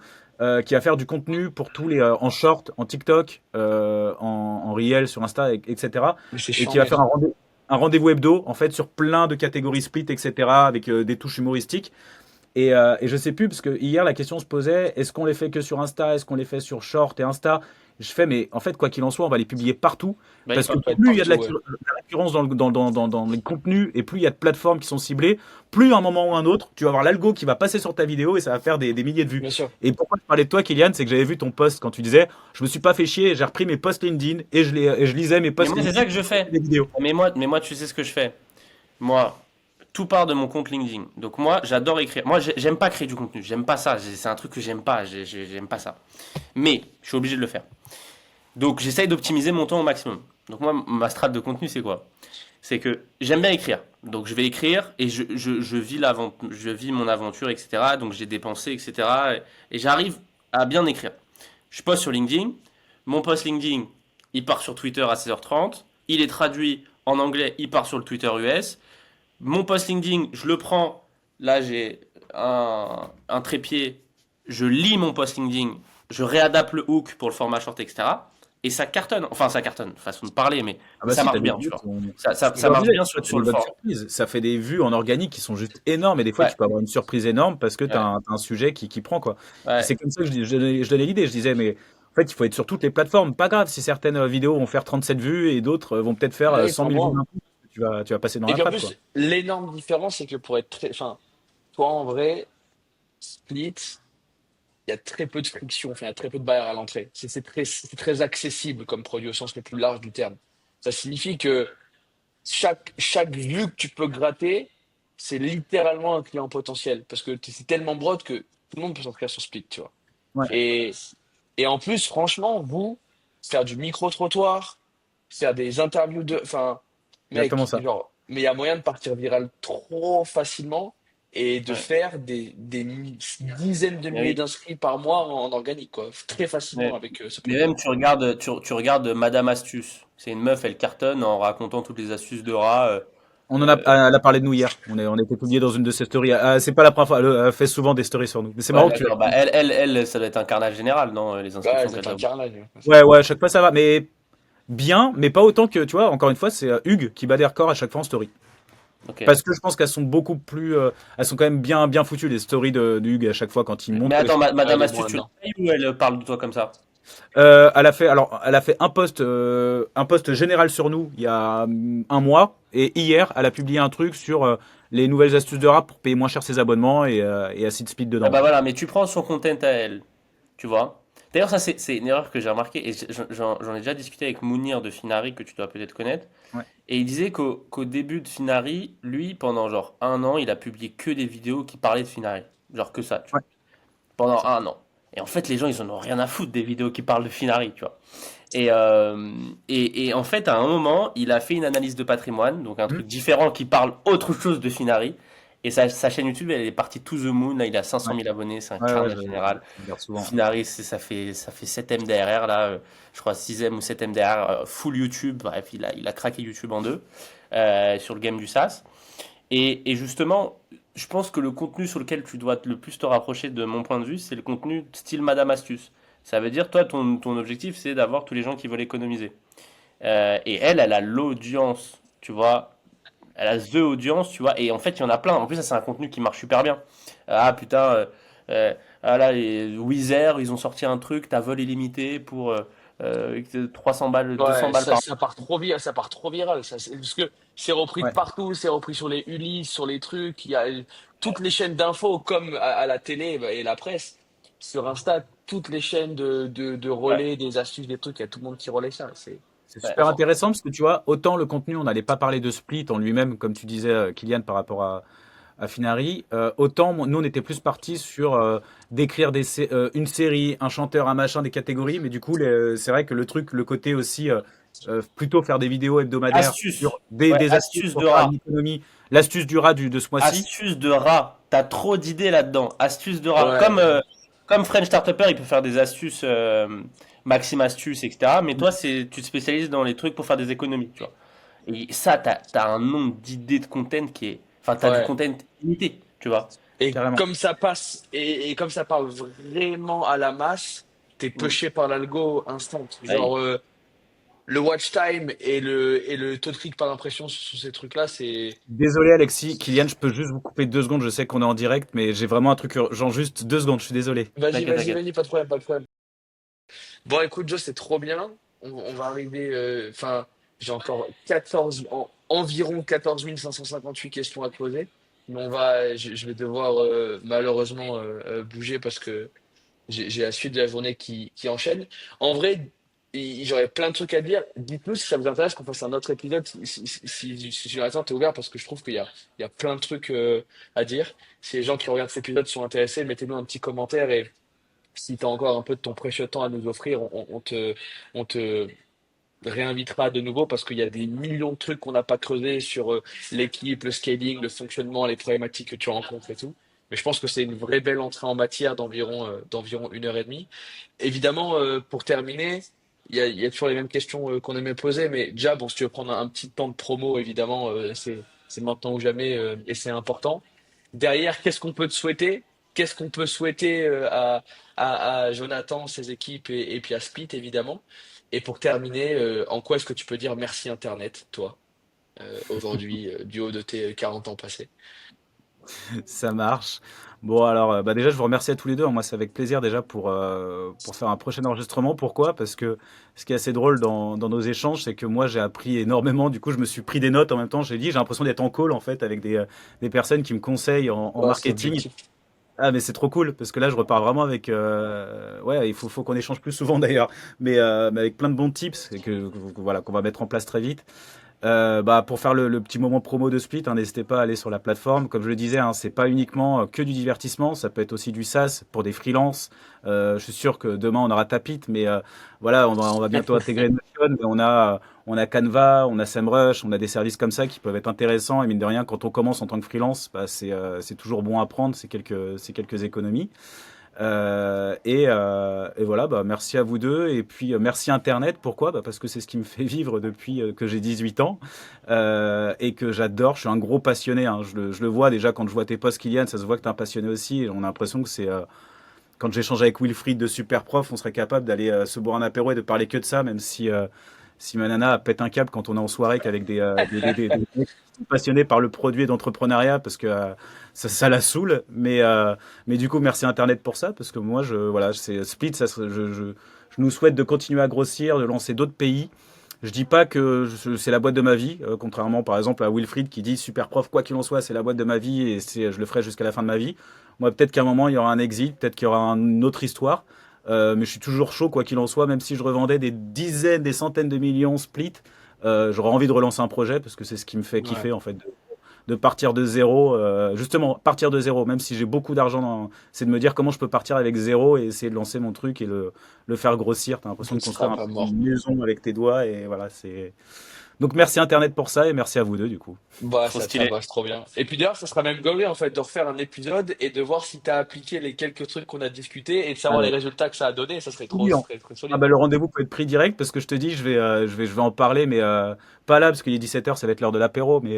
qui va faire du contenu pour tous en short, en TikTok, en Reel, sur Insta, etc. mais c'est Et qui va chambé. faire un rendez-vous hebdo, en fait, sur plein de catégories Split, etc., avec des touches humoristiques. Et je sais plus, parce que hier, la question se posait, est-ce qu'on les fait que sur Insta? Est-ce qu'on les fait sur Short et Insta? Je fais, mais en fait, quoi qu'il en soit, on va les publier partout, Bah, il parce faut. que Ça peut être plus il y a de partout, la, ouais. la récurrence dans les contenus, et plus il y a de plateformes qui sont ciblées, plus à un moment ou un autre, tu vas avoir l'algo qui va passer sur ta vidéo et ça va faire des milliers de vues. Bien sûr. Et pourquoi je parlais de toi, Kylian, c'est que j'avais vu ton post quand tu disais, je me suis pas fait chier, j'ai repris mes posts LinkedIn et je lisais mes Mais posts moi, c'est LinkedIn ça que je et fais. des vidéos. Mais moi, tu sais ce que je fais. Moi, tout part de mon compte LinkedIn. Donc moi, j'adore écrire. Moi, j'aime pas créer du contenu. J'aime pas ça. C'est un truc que j'aime pas. J'aime pas ça. Mais je suis obligé de le faire. Donc j'essaye d'optimiser mon temps au maximum. Donc moi, ma strate de contenu, c'est quoi? C'est que j'aime bien écrire. Donc je vais écrire et je vis mon aventure, etc. Donc j'ai des pensées, etc. Et j'arrive à bien écrire. Je poste sur LinkedIn. Mon post LinkedIn, il part sur Twitter à 16h30. Il est traduit en anglais, il part sur le Twitter US. Mon post LinkedIn, je le prends. Là, j'ai un trépied. Je lis mon post LinkedIn. Je réadapte le hook pour le format short, etc. Et ça cartonne. Enfin, ça cartonne, façon de parler, mais Ah bah ça si, t'as marche des bien, tu vues. vois. Ça Je leur marche disais, bien ça fait sur des le bonnes format. surprises. Ça fait des vues en organique qui sont juste énormes. Et des fois, Ouais, tu peux avoir une surprise énorme parce que tu as, ouais, un sujet qui prend, quoi. Et ouais. c'est comme ça que je donnais l'idée. Je disais, mais en fait, il faut être sur toutes les plateformes. Pas grave si certaines vidéos vont faire 37 vues et d'autres vont peut-être faire Ouais, 100 pas 000 vues moi. d'un coup. Tu vas passer dans Et la puis en trappe, quoi. plus, l'énorme différence, c'est que pour être très. Enfin, toi en vrai, Split, il y a très peu de friction, enfin, il y a très peu de barrières à l'entrée. C'est très accessible comme produit au sens le plus large du terme. Ça signifie que chaque vue que tu peux gratter, c'est littéralement un client potentiel. Parce que c'est tellement broad que tout le monde peut s'inscrire sur Split, tu vois. Ouais, Et, et en plus, franchement, vous, faire du micro-trottoir, faire des interviews de. Enfin, exactement mec, ça. genre, mais il y a moyen de partir viral trop facilement et de Ouais. faire dizaines de Mais milliers oui. d'inscrits par mois en organique, quoi. Très facilement Mais, avec ce mais produit. même, tu regardes Madame Astuce. C'est une meuf, elle cartonne en racontant toutes les astuces de rat. Euh, Elle a parlé de nous hier. On a été publié dans une de ses stories. Ah, c'est pas la première fois. Elle fait souvent des stories sur nous. Mais c'est ouais, marrant que tu l'as. d'accord. Bah, elle, ça doit être un carnage général, non, les Ouais, inscriptions qu'elle c'est un a. carnage. Ouais. Ouais, ouais, à chaque fois ça va. Mais bien, mais pas autant que, tu vois, encore une fois, c'est Hugues qui bat des records à chaque fois en story. Ok. Parce que je pense qu'elles sont beaucoup plus. Elles sont quand même bien, bien foutues, les stories de Hugues à chaque fois quand il Mais montre les attends, choses. Ouais, Madame elle est Astuce, moins tu la dedans. payes ou elle parle de toi comme ça? Elle a fait un post général sur nous il y a un mois. Et hier, elle a publié un truc sur les nouvelles astuces de rap pour payer moins cher ses abonnements et Acid Speed Ah dedans. bah Ouais. voilà, mais tu prends son content à elle, tu vois. D'ailleurs, ça, c'est une erreur que j'ai remarqué, et j'en ai déjà discuté avec Mounir de Finari, que tu dois peut-être connaître, Ouais. et il disait qu'au début de Finari, lui, pendant genre un an, il a publié que des vidéos qui parlaient de Finari. Genre que ça, tu Ouais. vois. Pendant un an. Et en fait, les gens, ils en ont rien à foutre des vidéos qui parlent de Finari, tu vois. Et en fait, à un moment, il a fait une analyse de patrimoine, donc un Hmm. truc différent qui parle autre chose de Finari. Et sa chaîne YouTube, elle est partie to the moon. Là, il a 500 Ouais. 000 abonnés, c'est un Ouais, ouais, carnet général. je regarde souvent. Finari, ça fait 7 DRR, là, je crois 6 ou 7 DRR, full YouTube. Bref, il a craqué YouTube en deux sur le game du SaaS. Et justement, je pense que le contenu sur lequel tu dois le plus te rapprocher de mon point de vue, c'est le contenu style Madame Astuce. Ça veut dire, toi, ton objectif, c'est d'avoir tous les gens qui veulent économiser. Et elle a l'audience, tu vois. Elle a the audience, tu vois. Et en fait, il y en a plein. En plus, ça, c'est un contenu qui marche super bien. Ah putain, ah là, les Weezer, ils ont sorti un truc, t'as vol illimité pour 300 balles, 200 Ouais, balles par ça part trop viral, ça. Parce que c'est repris de Ouais. partout, c'est repris sur les Ulysse, sur les trucs. Il y a toutes les chaînes d'infos, comme à la télé bah, et la presse. Sur Insta, toutes les chaînes de Ouais, relais, des astuces, des trucs, il y a tout le monde qui relaie ça. C'est ouais, super intéressant parce que tu vois, autant le contenu, on n'allait pas parler de Split en lui-même, comme tu disais, Kylian, par rapport à Finari, autant nous, on était plus partis sur d'écrire une série, un chanteur, un machin, des catégories, mais du coup, c'est vrai que le truc, le côté aussi, plutôt faire des vidéos hebdomadaires astuce. sur des, Ouais, des astuces astuce pour de faire rat. une économie, l'astuce du rat de ce mois-ci. Astuce de rat. T'as trop d'idées là-dedans. Astuce de rat. Ouais, Comme French Startupper, il peut faire des astuces, Maxime Astuce, etc. Mais toi, tu te spécialises dans les trucs pour faire des économies, tu vois. Et ça, t'as un nombre d'idées de content qui est. Enfin, t'as du ouais. content limité, tu vois. Et Carrément. comme ça passe, et comme ça parle vraiment à la masse, t'es Mm. pushé par l'algo instant. Ouais. Genre, le watch time et le taux de clic par impression sur ces trucs-là, c'est. Désolé Alexis, Kylian, je peux juste vous couper 2 secondes, je sais qu'on est en direct, mais j'ai vraiment un truc urgent, juste 2 secondes, je suis désolé. Vas-y, T'inquiète, vas-y, t'inquiète. vas-y, pas de problème, pas de problème. Bon, écoute, Joe, c'est trop bien. On va arriver. Enfin, j'ai encore 14, environ 14 558 questions à te poser. Mais je vais devoir malheureusement bouger parce que j'ai la suite de la journée qui enchaîne. En vrai, j'aurais plein de trucs à dire. Dites-nous si ça vous intéresse qu'on fasse un autre épisode, si Jonathan, t'es ouvert, parce que je trouve qu'il y a plein de trucs à dire. Si les gens qui regardent cet épisode sont intéressés, mettez-nous un petit commentaire et si tu as encore un peu de ton précieux temps à nous offrir, on te réinvitera de nouveau parce qu'il y a des millions de trucs qu'on n'a pas creusés sur l'équipe, le scaling, le fonctionnement, les problématiques que tu rencontres et tout. Mais je pense que c'est une vraie belle entrée en matière d'environ 1 heure et demie. Évidemment, pour terminer, il y a toujours les mêmes questions qu'on aimait poser, mais déjà, bon, si tu veux prendre un petit temps de promo, évidemment, c'est maintenant ou jamais et c'est important. Derrière, qu'est-ce qu'on peut te souhaiter? Qu'est-ce qu'on peut souhaiter à Jonathan, ses équipes et puis à Split, évidemment? Et pour terminer, en quoi est-ce que tu peux dire merci Internet, toi, aujourd'hui, du haut de tes 40 ans passés? Ça marche. Bon, alors, bah déjà, je vous remercie à tous les deux. Moi, c'est avec plaisir déjà pour faire un prochain enregistrement. Pourquoi? Parce que ce qui est assez drôle dans nos échanges, c'est que moi, j'ai appris énormément. Du coup, je me suis pris des notes en même temps. J'ai l'impression d'être en call, en fait, avec des personnes qui me conseillent en Ouais, c'est marketing. l'objectif. Ah, mais c'est trop cool, parce que là, je repars vraiment avec... ouais, il faut qu'on échange plus souvent d'ailleurs, mais avec plein de bons tips voilà, qu'on va mettre en place très vite. Bah, pour faire le petit moment promo de Split, hein, n'hésitez pas à aller sur la plateforme. Comme je le disais, hein, c'est pas uniquement que du divertissement, ça peut être aussi du SaaS pour des freelances. Je suis sûr que demain on aura Tapit, mais voilà, on va bientôt intégrer Notion. Mais on a Canva, on a SEMrush, on a des services comme ça qui peuvent être intéressants. Et mine de rien, quand on commence en tant que freelance, bah, c'est toujours bon à prendre, c'est quelques économies. Et voilà, bah, merci à vous deux. Et puis merci Internet. Pourquoi? Bah, parce que c'est ce qui me fait vivre depuis que j'ai 18 ans et que j'adore. Je suis un gros passionné, hein. Je le vois déjà quand je vois tes posts, Kylian, ça se voit que tu es un passionné aussi. Et on a l'impression que quand j'échange avec Wilfried de Superprof, on serait capable d'aller se boire un apéro et de parler que de ça, même si ma nana pète un câble quand on est en soirée qu'avec des mecs qui sont passionnés par le produit et d'entrepreneuriat parce que ça la saoule. Mais du coup, merci Internet pour ça parce que moi, voilà, c'est Split, je nous souhaite de continuer à grossir, de lancer d'autres pays. Je dis pas que c'est la boîte de ma vie, contrairement par exemple à Wilfried qui dit super prof, quoi qu'il en soit, c'est la boîte de ma vie et je le ferai jusqu'à la fin de ma vie. Moi, peut-être qu'à un moment, il y aura un exit, peut-être qu'il y aura une autre histoire. Mais je suis toujours chaud, quoi qu'il en soit, même si je revendais des dizaines, des centaines de millions split. J'aurais envie de relancer un projet parce que c'est ce qui me fait Ouais. kiffer, en fait, de partir de zéro. Justement, partir de zéro, même si j'ai beaucoup d'argent, c'est de me dire comment je peux partir avec zéro et essayer de lancer mon truc et le faire grossir. T'as l'impression Vous ne de construire serez un pas peu mort. une maison avec tes doigts et voilà, c'est. Donc merci Internet pour ça et merci à vous deux, du coup. Bah, Trop ça stylé. marche trop bien. Et puis d'ailleurs, ça sera même gaulé en fait de refaire un épisode et de voir si tu as appliqué les quelques trucs qu'on a discutés et de savoir les Euh, résultats que ça a donné. Ça serait trop, oui, ça serait très ah solide. bah, le rendez-vous peut être pris direct parce que je te dis, je vais en parler, mais pas là parce qu'il est 17h, ça va être l'heure de l'apéro. Mais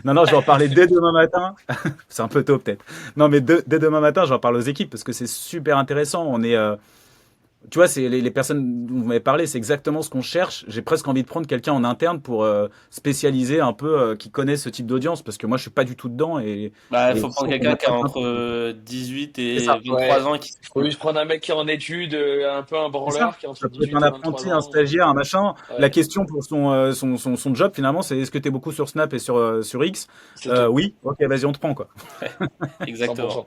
non, non, je vais en parler dès demain matin. C'est un peu tôt peut-être. Non, mais dès demain matin, j'en parle aux équipes parce que c'est super intéressant. Tu vois, c'est les personnes dont vous m'avez parlé, c'est exactement ce qu'on cherche. J'ai presque envie de prendre quelqu'un en interne pour spécialiser un peu, qui connaît ce type d'audience parce que moi, je suis pas du tout dedans Bah, il et faut je prendre trouve qu'on quelqu'un a qui a plein entre de- 18 C'est ça. et 23 Ouais. ans et qui Faut juste prendre un mec qui est en études, un peu un C'est ça. branleur, qui est Ça entre peut être 18 un et 23 apprenti, un ans. stagiaire, un machin. La Ouais, question pour son job, finalement, c'est est-ce que tu es beaucoup sur Snap et sur X? c'est tout. Oui, ok, vas-y, on te prend, quoi. exactement. 100%.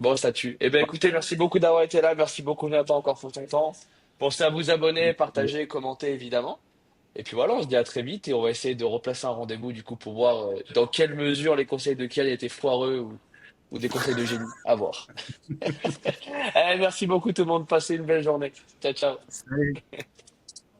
Bon, ça tue. Eh ben, écoutez, merci beaucoup d'avoir été là. Merci beaucoup, Nathan, encore pour ton temps. Pensez à vous abonner, partager, commenter, évidemment. Et puis voilà, on se dit à très vite et on va essayer de replacer un rendez-vous, du coup, pour voir dans quelle mesure les conseils de Kiel étaient foireux ou des conseils de génie. À voir. Merci beaucoup, tout le monde. Passez une belle journée. Ciao, ciao. Salut.